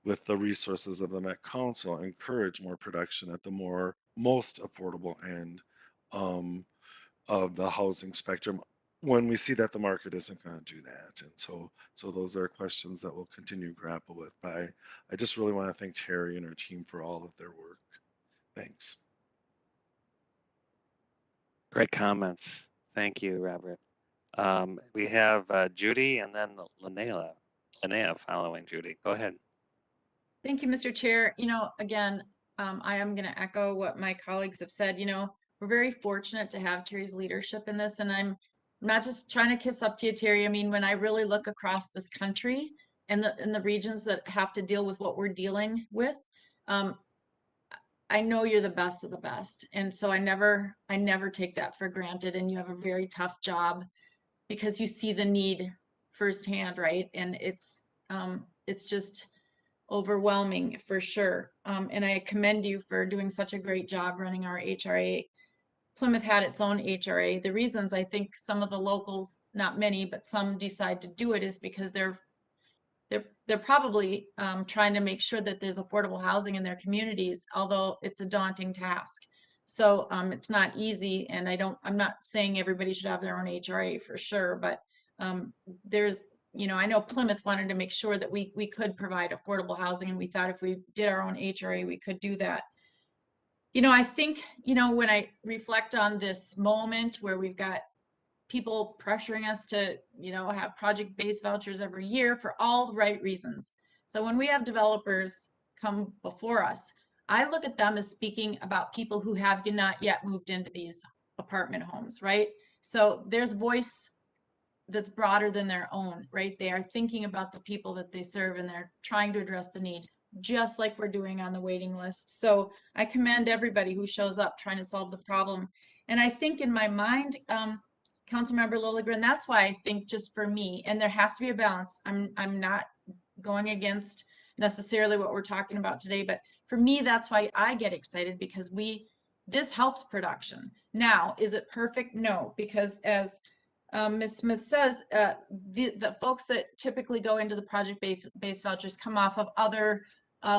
S12: with the resources of the Met Council, encourage more production at the most affordable end of the housing spectrum when we see that the market isn't going to do that? And so those are questions that we'll continue to grapple with. But I just really want to thank Terry and her team for all of their work. Thanks.
S1: Great comments. Thank you, Robert. We have Judy and then Linnea following Judy. Go ahead.
S6: Thank you, Mr. Chair. Again, I am going to echo what my colleagues have said. We're very fortunate to have Terry's leadership in this, and I'm not just trying to kiss up to you, Terry. I mean, when I really look across this country and the regions that have to deal with what we're dealing with, I know you're the best of the best, and so I never take that for granted. And you have a very tough job because you see the need firsthand, right? And it's just overwhelming for sure. And I commend you for doing such a great job running our HRA. Plymouth had its own HRA. The reasons I think some of the locals, not many, but some decide to do it is because they're probably trying to make sure that there's affordable housing in their communities, although it's a daunting task. So it's not easy, and I'm not saying everybody should have their own HRA for sure, but there's, I know Plymouth wanted to make sure that we could provide affordable housing, and we thought if we did our own HRA, we could do that. I think, when I reflect on this moment where we've got people pressuring us to, have project-based vouchers every year for all the right reasons. So when we have developers come before us, I look at them as speaking about people who have not yet moved into these apartment homes, right? So there's voice that's broader than their own, right? They are thinking about the people that they serve and they're trying to address the need, just like we're doing on the waiting list. So I commend everybody who shows up trying to solve the problem. And I think in my mind, Councilmember Lilligren, that's why I think just for me, and there has to be a balance. I'm not going against necessarily what we're talking about today, but for me, that's why I get excited, because this helps production. Now, is it perfect? No, because as Ms. Smith says, the folks that typically go into the project-based vouchers come off of other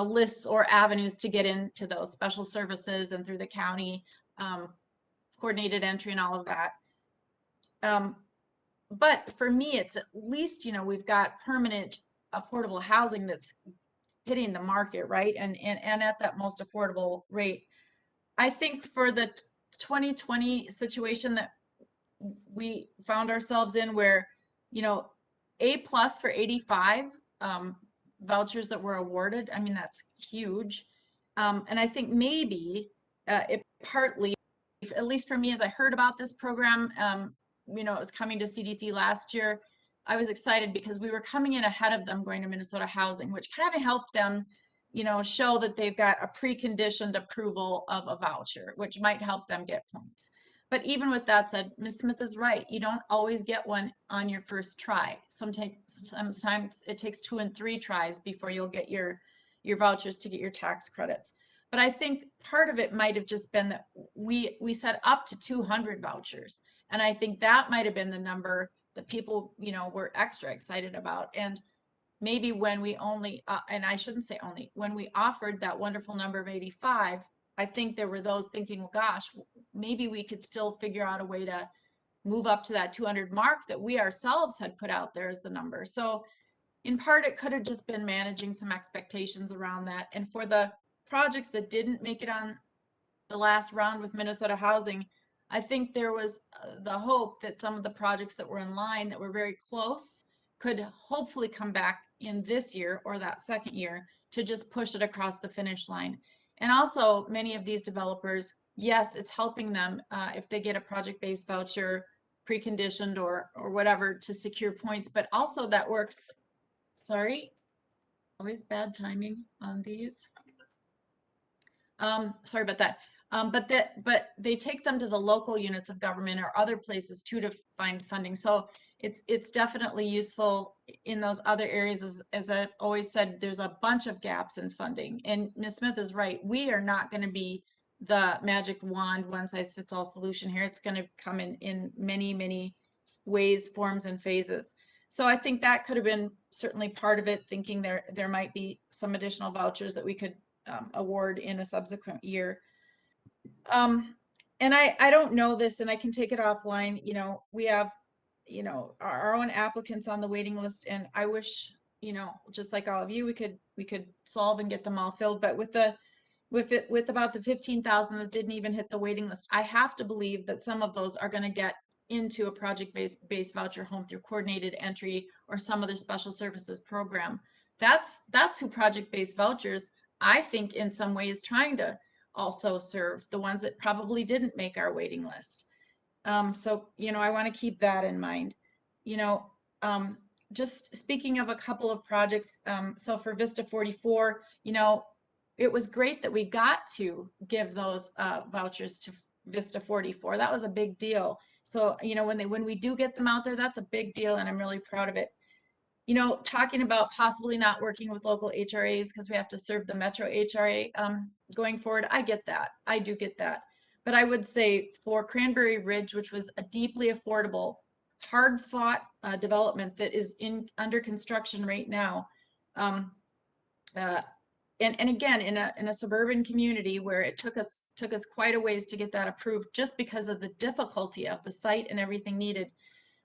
S6: lists or avenues to get into those special services and through the county, coordinated entry and all of that. But for me, it's at least, we've got permanent affordable housing that's hitting the market, right? And at that most affordable rate. I think for the 2020 situation that we found ourselves in, where, A+ for 85 vouchers that were awarded, I mean, that's huge. And I think maybe it partly, at least for me, as I heard about this program, it was coming to CDC last year, I was excited because we were coming in ahead of them going to Minnesota Housing, which kind of helped them, show that they've got a preconditioned approval of a voucher, which might help them get points. But even with that said, Ms. Smith is right. You don't always get one on your first try. Sometimes it takes 2 and 3 tries before you'll get your vouchers to get your tax credits. But I think part of it might have just been that we set up to 200 vouchers. And I think that might have been the number that people, were extra excited about. And maybe when we only, and I shouldn't say only, when we offered that wonderful number of 85, I think there were those thinking, well, gosh, maybe we could still figure out a way to move up to that 200 mark that we ourselves had put out there as the number. So in part, it could have just been managing some expectations around that. And for the projects that didn't make it on the last round with Minnesota Housing, I think there was the hope that some of the projects that were in line that were very close could hopefully come back in this year or that second year to just push it across the finish line. And also, many of these developers, yes, it's helping them if they get a project-based voucher, preconditioned or whatever, to secure points, but also that works. Sorry, always bad timing on these. Sorry about that. But they take them to the local units of government or other places too to find funding. So it's definitely useful in those other areas. As I always said, there's a bunch of gaps in funding. And Ms. Smith is right. We are not going to be the magic wand, one size fits all solution here. It's going to come in many, many ways, forms, and phases. So I think that could have been certainly part of it, thinking there might be some additional vouchers that we could award in a subsequent year. And I don't know this, and I can take it offline. We have, our own applicants on the waiting list, and I wish, just like all of you, we could solve and get them all filled. But with about the 15,000 that didn't even hit the waiting list, I have to believe that some of those are going to get into a project-based voucher home through coordinated entry or some other special services program. That's who project-based vouchers, I think, in some ways trying to also serve, the ones that probably didn't make our waiting list. So, I want to keep that in mind. Just speaking of a couple of projects, so for Vista 44, it was great that we got to give those vouchers to Vista 44. That was a big deal. So, when we do get them out there, that's a big deal, and I'm really proud of it. Talking about possibly not working with local HRAs because we have to serve the Metro HRA going forward. I get that. I do get that. But I would say for Cranberry Ridge, which was a deeply affordable, hard fought development that is under construction right now. And again, in a suburban community where it took us quite a ways to get that approved just because of the difficulty of the site and everything needed.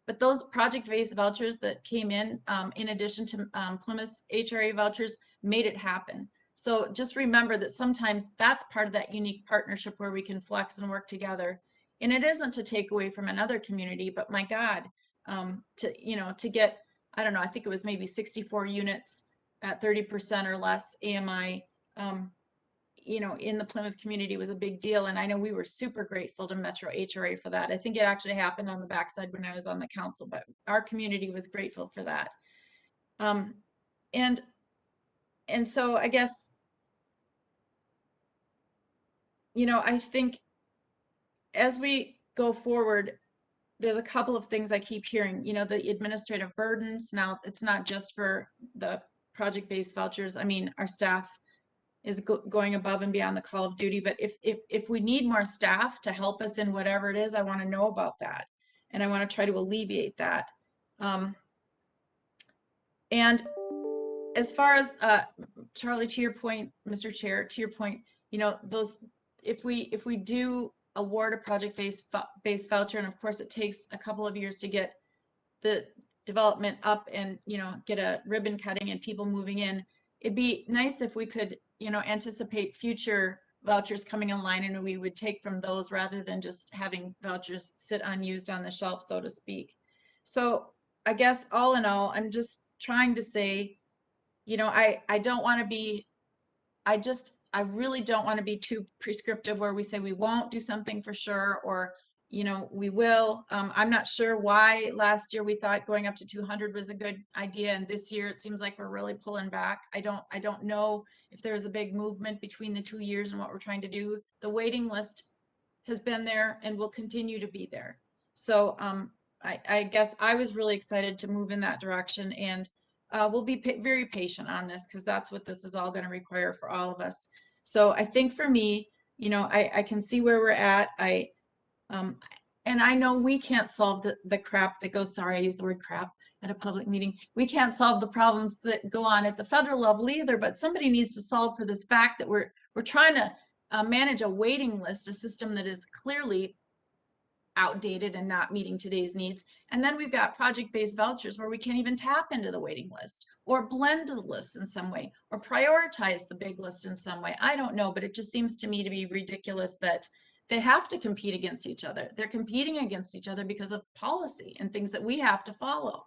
S6: But those project-based vouchers that came in addition to Plymouth's HRA vouchers, made it happen. So just remember that sometimes that's part of that unique partnership where we can flex and work together. And it isn't to take away from another community, but my God, to get, I don't know, I think it was maybe 64 units at 30% or less AMI, in the Plymouth community was a big deal. And I know we were super grateful to Metro HRA for that. I think it actually happened on the backside when I was on the council, but our community was grateful for that. And so I guess, I think as we go forward, there's a couple of things I keep hearing, you know, the administrative burdens. Now, it's not just for the project-based vouchers. I mean, our staff is going above and beyond the call of duty, but if we need more staff to help us in whatever it is, I want to know about that. And I want to try to alleviate that. And as far as, Charlie, to your point, Mr. Chair, to your point, you know, those, if we do award a project-based voucher, and of course it takes a couple of years to get the development up and, you know, get a ribbon cutting and people moving in, it'd be nice if we could, you know, anticipate future vouchers coming in line and we would take from those rather than just having vouchers sit unused on the shelf, so to speak. So I guess all in all, I'm just trying to say, you know, I don't want to be, I really don't want to be too prescriptive where we say we won't do something for sure, or, you know, we will. I'm not sure why last year we thought going up to 200 was a good idea, and this year it seems like we're really pulling back. I don't know if there's a big movement between the 2 years and what we're trying to do. The waiting list has been there and will continue to be there. So I guess I was really excited to move in that direction, and we'll be very patient on this because that's what this is all going to require for all of us. So I think for me, you know, I can see where we're at. And I know we can't solve the crap that goes, sorry, I used the word crap at a public meeting. We can't solve the problems that go on at the federal level either, but somebody needs to solve for this fact that we're trying to manage a waiting list, a system that is clearly outdated and not meeting today's needs. And then we've got project-based vouchers where we can't even tap into the waiting list or blend the list in some way or prioritize the big list in some way. I don't know, but it just seems to me to be ridiculous that they have to compete against each other. They're competing against each other because of policy and things that we have to follow.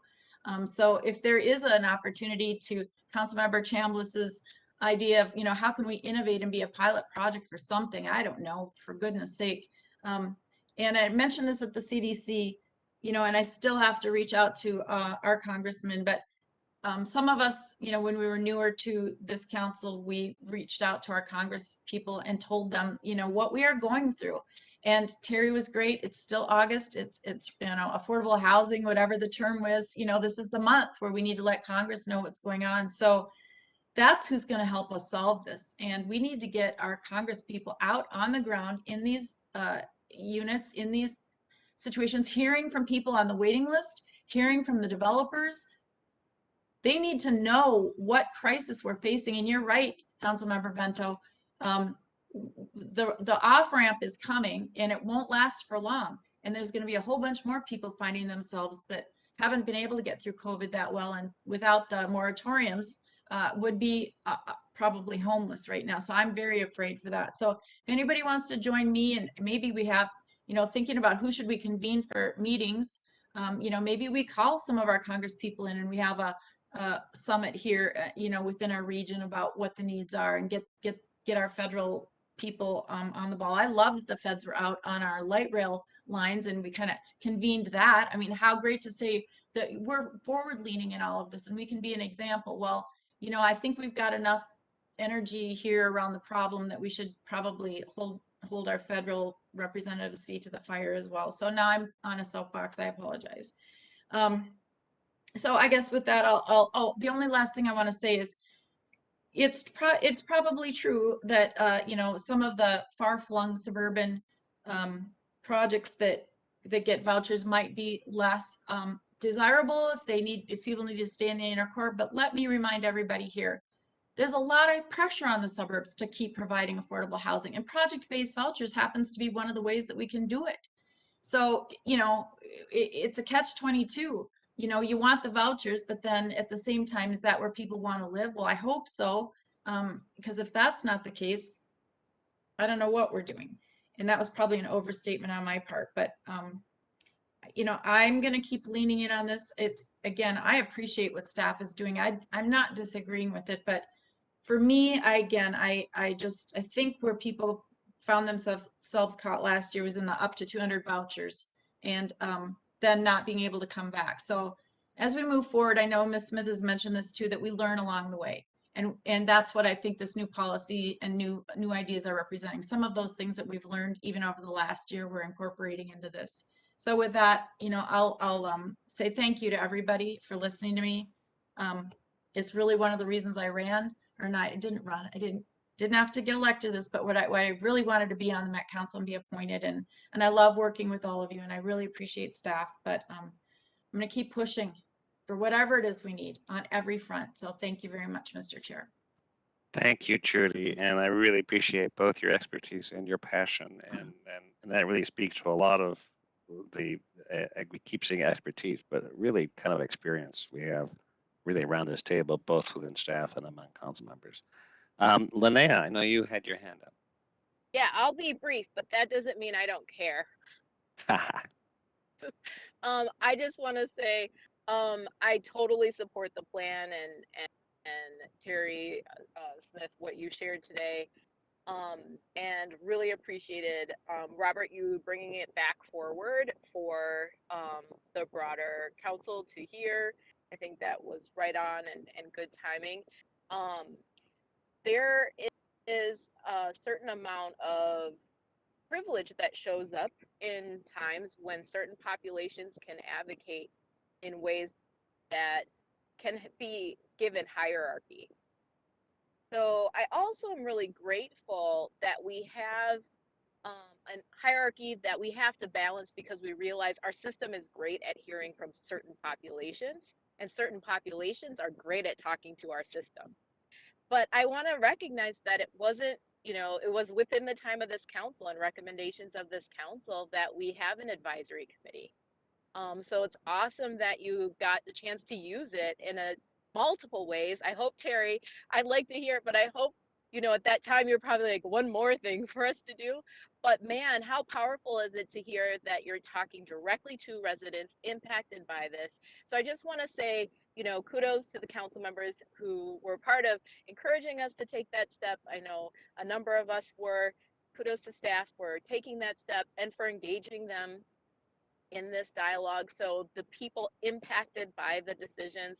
S6: So if there is an opportunity to Councilmember Chambliss's idea of, you know, how can we innovate and be a pilot project for something? I don't know, for goodness sake. And I mentioned this at the CDC, you know, and I still have to reach out to our congressman, but some of us, you know, when we were newer to this council, we reached out to our Congress people and told them, you know, what we are going through. And Terry was great. It's still August. It's you know, affordable housing, whatever the term was, you know, this is the month where we need to let Congress know what's going on. So that's who's going to help us solve this. And we need to get our Congress people out on the ground in these units, in these situations, hearing from people on the waiting list, hearing from the developers. They need to know what crisis we're facing. And you're right, Councilmember Vento. The off-ramp is coming and it won't last for long. And there's going to be a whole bunch more people finding themselves that haven't been able to get through COVID that well, and without the moratoriums would be probably homeless right now. So I'm very afraid for that. So if anybody wants to join me, and maybe we have, you know, thinking about who should we convene for meetings, you know, maybe we call some of our Congress people in and we have a summit here, you know, within our region about what the needs are, and get our federal people on the ball. I love that the feds were out on our light rail lines and we kind of convened that. I mean, how great to say that we're forward leaning in all of this and we can be an example. Well, you know, I think we've got enough energy here around the problem that we should probably hold our federal representatives' feet to the fire as well. So now I'm on a soapbox. I apologize. So I guess with that, the only last thing I want to say is it's probably true that you know, some of the far-flung suburban projects that get vouchers might be less desirable if people need to stay in the inner core. But let me remind everybody here, there's a lot of pressure on the suburbs to keep providing affordable housing, and project-based vouchers happens to be one of the ways that we can do it. So, you know, it's a catch-22. You know, you want the vouchers, but then at the same time, is that where people want to live? Well, I hope so, because if that's not the case, I don't know what we're doing. And that was probably an overstatement on my part, but you know, I'm going to keep leaning in on this. It's, again, I appreciate what staff is doing. I'm not disagreeing with it, but for me, I think where people found themselves caught last year was in the up to 200 vouchers, and then not being able to come back. So as we move forward, I know Ms. Smith has mentioned this too, that we learn along the way. And that's what I think this new policy and new ideas are representing. Some of those things that we've learned even over the last year, we're incorporating into this. So with that, I'll say thank you to everybody for listening to me. It's really one of the reasons I ran, or not, I didn't run. I didn't have to get elected to this, but what I really wanted to be on the Met Council and be appointed, and I love working with all of you, and I really appreciate staff, but I'm going to keep pushing for whatever it is we need on every front. So thank you very much, Mr. Chair.
S1: Thank you, Trudy, and I really appreciate both your expertise and your passion, and that really speaks to a lot of the we keep saying expertise, but really kind of experience we have really around this table, both within staff and among council members. Linnea, I know you had your hand up.
S13: Yeah, I'll be brief, but that doesn't mean I don't care. I just want to say I totally support the plan and Terry Smith, what you shared today, and really appreciated Robert, you bringing it back forward for the broader council to hear. I think that was right on and good timing. There is a certain amount of privilege that shows up in times when certain populations can advocate in ways that can be given hierarchy. So I also am really grateful that we have a hierarchy that we have to balance, because we realize our system is great at hearing from certain populations, and certain populations are great at talking to our system. But I want to recognize that it wasn't, it was within the time of this council and recommendations of this council that we have an advisory committee. So it's awesome that you got the chance to use it in multiple ways. I hope, Terry, I'd like to hear it, but I hope, at that time you're probably like, one more thing for us to do. But man, how powerful is it to hear that you're talking directly to residents impacted by this? So I just want to say, kudos to the council members who were part of encouraging us to take that step. I know a number of us were. Kudos to staff for taking that step and for engaging them in this dialogue, so the people impacted by the decisions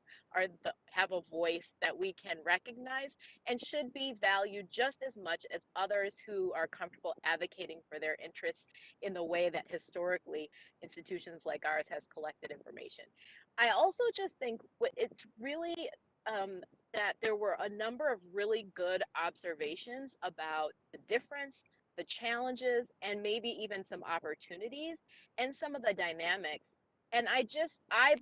S13: have a voice that we can recognize and should be valued just as much as others who are comfortable advocating for their interests in the way that historically institutions like ours has collected information. I also just think it's really that there were a number of really good observations about the difference, the challenges, and maybe even some opportunities and some of the dynamics. And I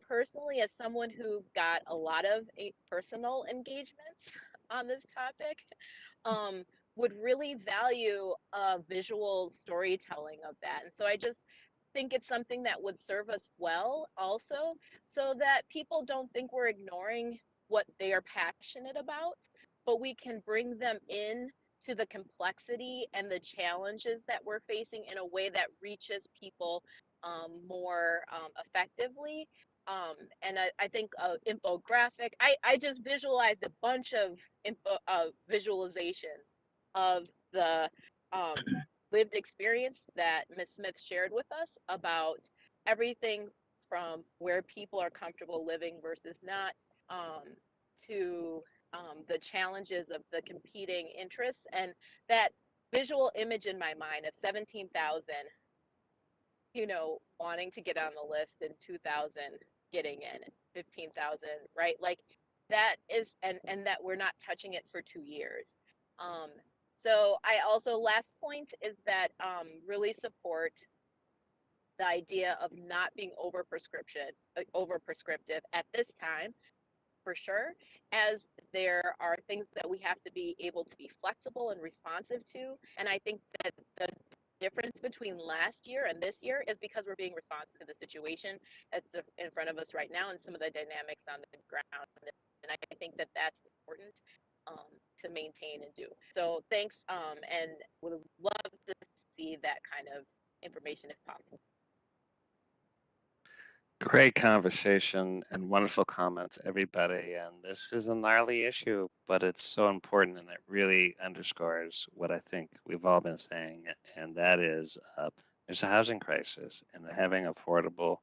S13: personally, as someone who got a lot of personal engagements on this topic, would really value visual storytelling of that. And so I just think it's something that would serve us well also, so that people don't think we're ignoring what they are passionate about, but we can bring them in to the complexity and the challenges that we're facing in a way that reaches people more effectively. And I think infographic, I just visualized a bunch of visualizations of the lived experience that Ms. Smith shared with us about everything from where people are comfortable living versus not, to the challenges of the competing interests, and that visual image in my mind of 17,000, wanting to get on the list, and 2,000 getting in, 15,000, right? Like that is, and that we're not touching it for 2 years. So I also, last point is that really support the idea of not being over prescriptive at this time, for sure, as there are things that we have to be able to be flexible and responsive to. And I think that the difference between last year and this year is because we're being responsive to the situation that's in front of us right now and some of the dynamics on the ground. And I think that that's important to maintain and do. So thanks, and would love to see that kind of information if possible.
S1: Great conversation and wonderful comments, everybody. And this is a gnarly issue, but it's so important, and it really underscores what I think we've all been saying, and that is there's a housing crisis, and having affordable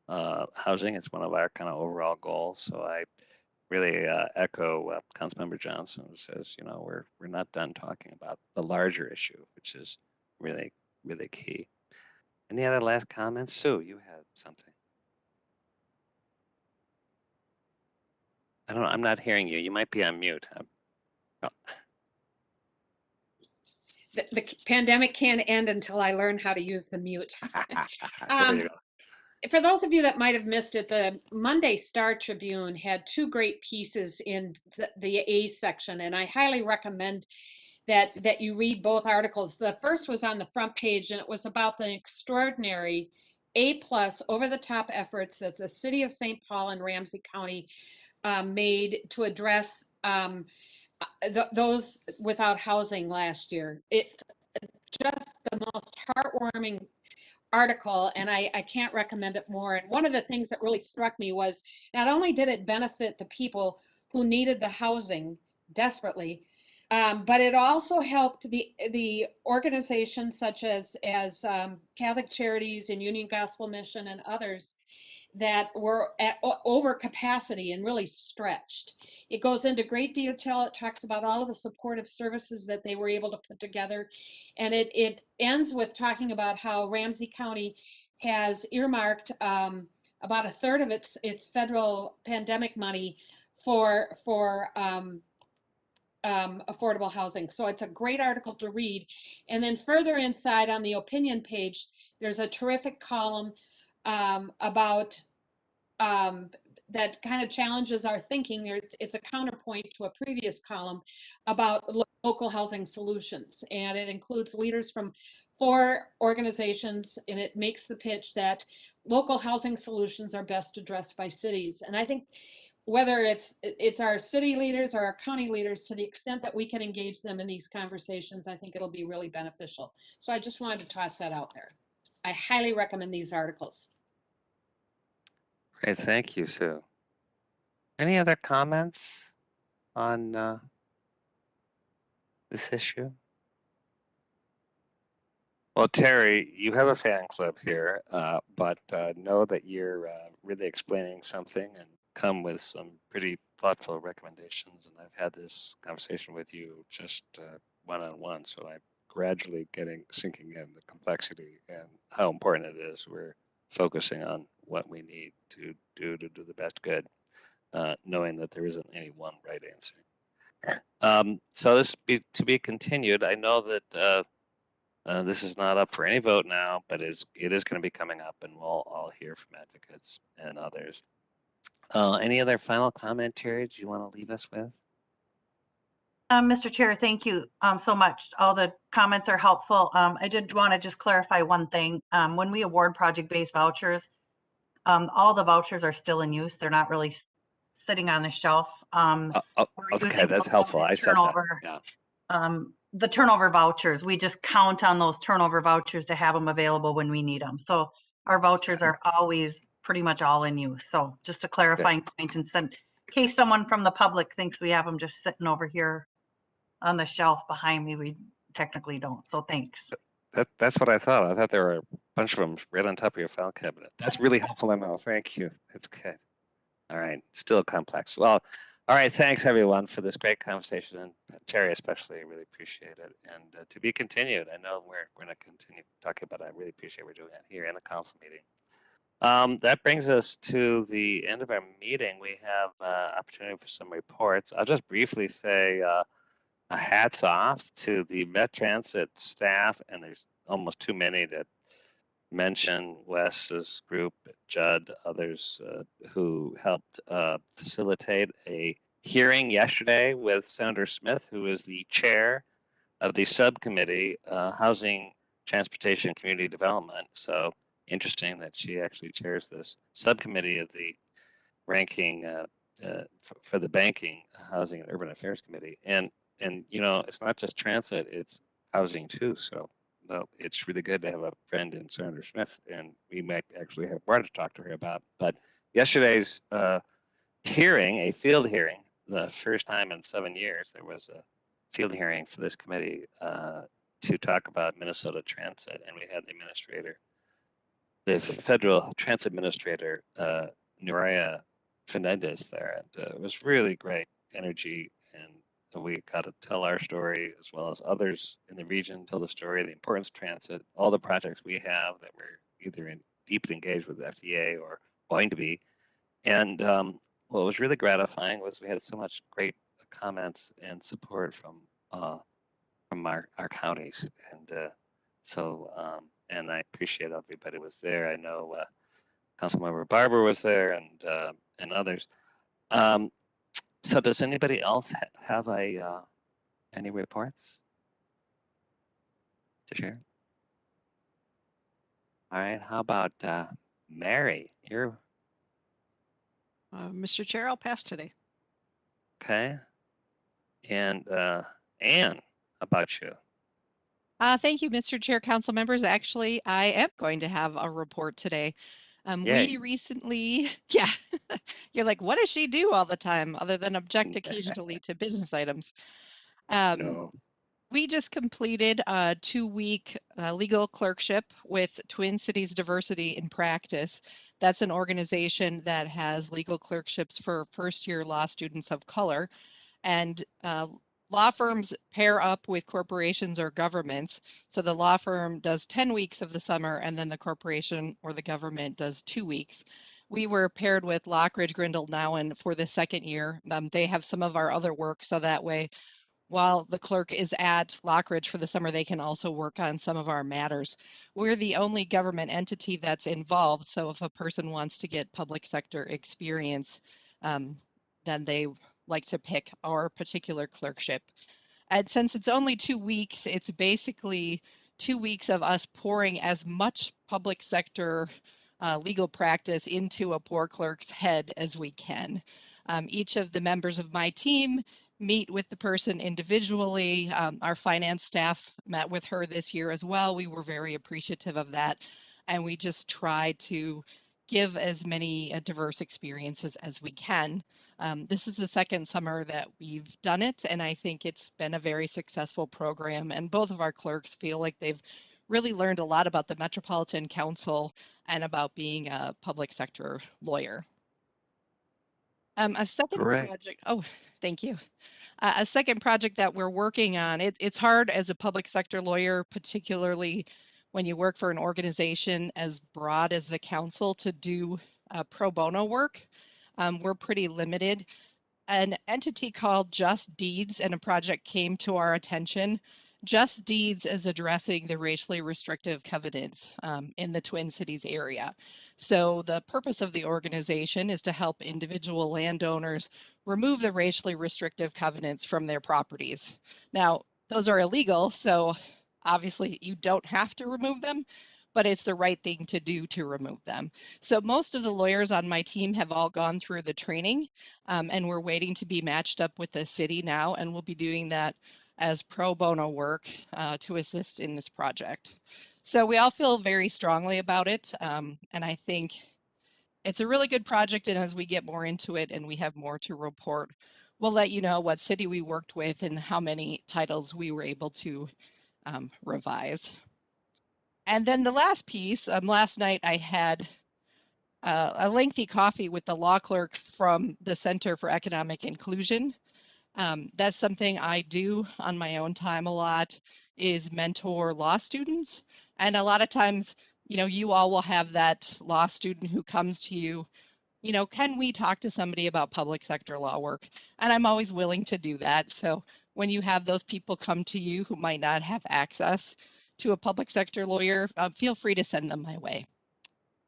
S1: housing is one of our kind of overall goals. So I really echo Councilmember Johnson, who says, you know, we're not done talking about the larger issue, which is really, really key. Any other last comments? Sue, you had something. I don't know. I'm not hearing you. You might be on mute. Oh.
S11: The pandemic can't end until I learn how to use the mute.
S1: There you go.
S11: For those of you that might have missed it, the Monday Star Tribune had two great pieces in the A section, and I highly recommend that you read both articles. The first was on the front page, and it was about the extraordinary A+ over-the-top efforts that the city of St. Paul and Ramsey County made to address those without housing last year. It's just the most heartwarming article, and I can't recommend it more. And one of the things that really struck me was not only did it benefit the people who needed the housing desperately, but it also helped the organizations such as Catholic Charities and Union Gospel Mission and others that were at over capacity and really stretched. It goes into great detail. It talks about all of the supportive services that they were able to put together. And it ends with talking about how Ramsey County has earmarked about a third of its federal pandemic money for affordable housing. So it's a great article to read. And then further inside on the opinion page, there's a terrific column about that kind of challenges our thinking. It's a counterpoint to a previous column about local housing solutions. And it includes leaders from 4 organizations, and it makes the pitch that local housing solutions are best addressed by cities. And I think whether it's our city leaders or our county leaders, to the extent that we can engage them in these conversations, I think it'll be really beneficial. So I just wanted to toss that out there. I highly recommend these articles.
S1: Great. Thank you, Sue. Any other comments on this issue? Well, Terry, you have a fan club here, but know that you're really explaining something and come with some pretty thoughtful recommendations. And I've had this conversation with you just one-on-one, so I'm gradually sinking in the complexity and how important it is. We're focusing on what we need to do the best good, knowing that there isn't any one right answer. So this to be continued. I know that this is not up for any vote now, but it is going to be coming up, and we'll all hear from advocates and others. Any other final commentaries you want to leave us with?
S10: Mr. Chair, thank you so much. All the comments are helpful. I did want to just clarify one thing. When we award project-based vouchers, all the vouchers are still in use. They're not really sitting on the shelf.
S1: Okay, that's helpful. I said that. Yeah.
S10: The turnover vouchers, we just count on those turnover vouchers to have them available when we need them. So our vouchers are always pretty much all in use. So just a clarifying point, and in case someone from the public thinks we have them just sitting over here on the shelf behind me, we technically don't. So thanks.
S1: That's what I thought. I thought there were a bunch of them right on top of your file cabinet. That's really helpful, Emil. Thank you. That's good. All right, still complex. Well, all right, thanks everyone for this great conversation, and Terry especially, I really appreciate it. And to be continued, I know we're going to continue talking about it. I really appreciate we're doing that here in the council meeting. That brings us to the end of our meeting. We have opportunity for some reports. I'll just briefly say a hats off to the Met Transit staff, and there's almost too many to mention. Wes's group, Judd, others who helped facilitate a hearing yesterday with Senator Smith, who is the chair of the subcommittee, Housing, Transportation, Community Development. So interesting that she actually chairs this subcommittee of the ranking for the Banking, Housing, and Urban Affairs Committee. And you know, it's not just transit, it's housing too. So well, it's really good to have a friend in Senator Smith, and we might actually have more to talk to her about. But yesterday's hearing, a field hearing, the first time in 7 years, there was a field hearing for this committee to talk about Minnesota transit, and we had the administrator, the federal transit administrator, Nuria Fernandez there, and it was really great energy, and we got to tell our story as well as others in the region tell the story, the importance of transit, all the projects we have that we're either deeply engaged with the FDA or going to be. And what was really gratifying was we had so much great comments and support from our counties, and I appreciate everybody was there. I know Councilmember Barber was there, and others. Um, so does anybody else have any reports to share? All right, how about Mary? You're
S14: Mr. Chair, I'll pass today.
S1: okay. And Anne, how about you?
S14: Thank you, Mr. Chair, council members. Actually, I am going to have a report today.
S1: Yay.
S14: We recently, yeah, you're like, what does she do all the time other than object occasionally to business items?
S1: No.
S14: We just completed a 2-week legal clerkship with Twin Cities Diversity in Practice. That's an organization that has legal clerkships for first-year law students of color. And law firms pair up with corporations or governments. So the law firm does 10 weeks of the summer, and then the corporation or the government does 2 weeks. We were paired with Lockridge, Grindle, Nowen for the second year. They have some of our other work, so that way, while the clerk is at Lockridge for the summer, they can also work on some of our matters. We're the only government entity that's involved, so if a person wants to get public sector experience, then they like to pick our particular clerkship. And since it's only 2 weeks, it's basically 2 weeks of us pouring as much public sector legal practice into a poor clerk's head as we can. Each of the members of my team meet with the person individually. Our finance staff met with her this year as well. We were very appreciative of that. And we just try to give as many diverse experiences as we can. This is the second summer that we've done it, and I think it's been a very successful program. And both of our clerks feel like they've really learned a lot about the Metropolitan Council and about being a public sector lawyer. A second
S1: Great.
S14: project, oh, thank you. A second project that we're working on, it's hard as a public sector lawyer, particularly when you work for an organization as broad as the council, to do pro bono work. We're pretty limited. An entity called Just Deeds and a project came to our attention. Just Deeds is addressing the racially restrictive covenants in the Twin Cities area. So the purpose of the organization is to help individual landowners remove the racially restrictive covenants from their properties. Now, those are illegal, so obviously you don't have to remove them, but it's the right thing to do to remove them. So most of the lawyers on my team have all gone through the training, and we're waiting to be matched up with the city now, and we'll be doing that as pro bono work to assist in this project. So we all feel very strongly about it, and I think it's a really good project, and as we get more into it and we have more to report, we'll let you know what city we worked with and how many titles we were able to revise. And then the last piece, last night I had a lengthy coffee with the law clerk from the Center for Economic Inclusion. That's something I do on my own time a lot, is mentor law students. And a lot of times, you all will have that law student who comes to you, can we talk to somebody about public sector law work? And I'm always willing to do that. So when you have those people come to you who might not have access to a public sector lawyer, feel free to send them my way.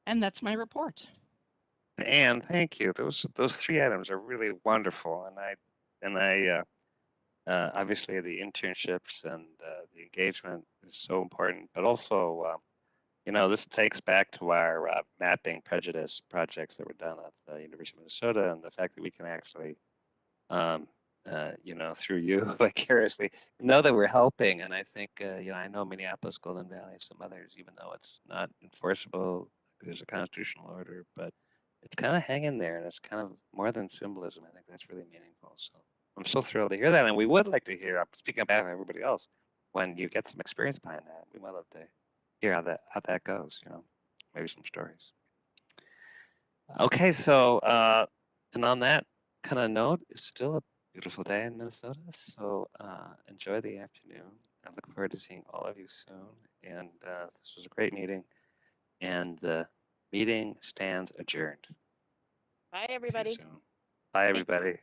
S14: And that's my report.
S1: Anne, thank you. Those 3 items are really wonderful, and I obviously the internships and the engagement is so important, but also this takes back to our mapping prejudice projects that were done at the University of Minnesota, and the fact that we can actually through you vicariously know that we're helping. And I think I know Minneapolis, Golden Valley, some others, even though it's not enforceable, there's a constitutional order, but it's kind of hanging there, and it's kind of more than symbolism. I think that's really meaningful. So I'm so thrilled to hear that, and we would like to hear, speaking on behalf of everybody else, when you get some experience behind that, we might love to hear how that goes. Maybe some stories. Okay, so And on that kind of note, it's still a beautiful day in Minnesota. So enjoy the afternoon. I look forward to seeing all of you soon. And this was a great meeting. And the meeting stands adjourned.
S13: Bye,
S1: See you
S13: everybody.
S1: soon. Bye,
S6: Thanks.
S1: everybody.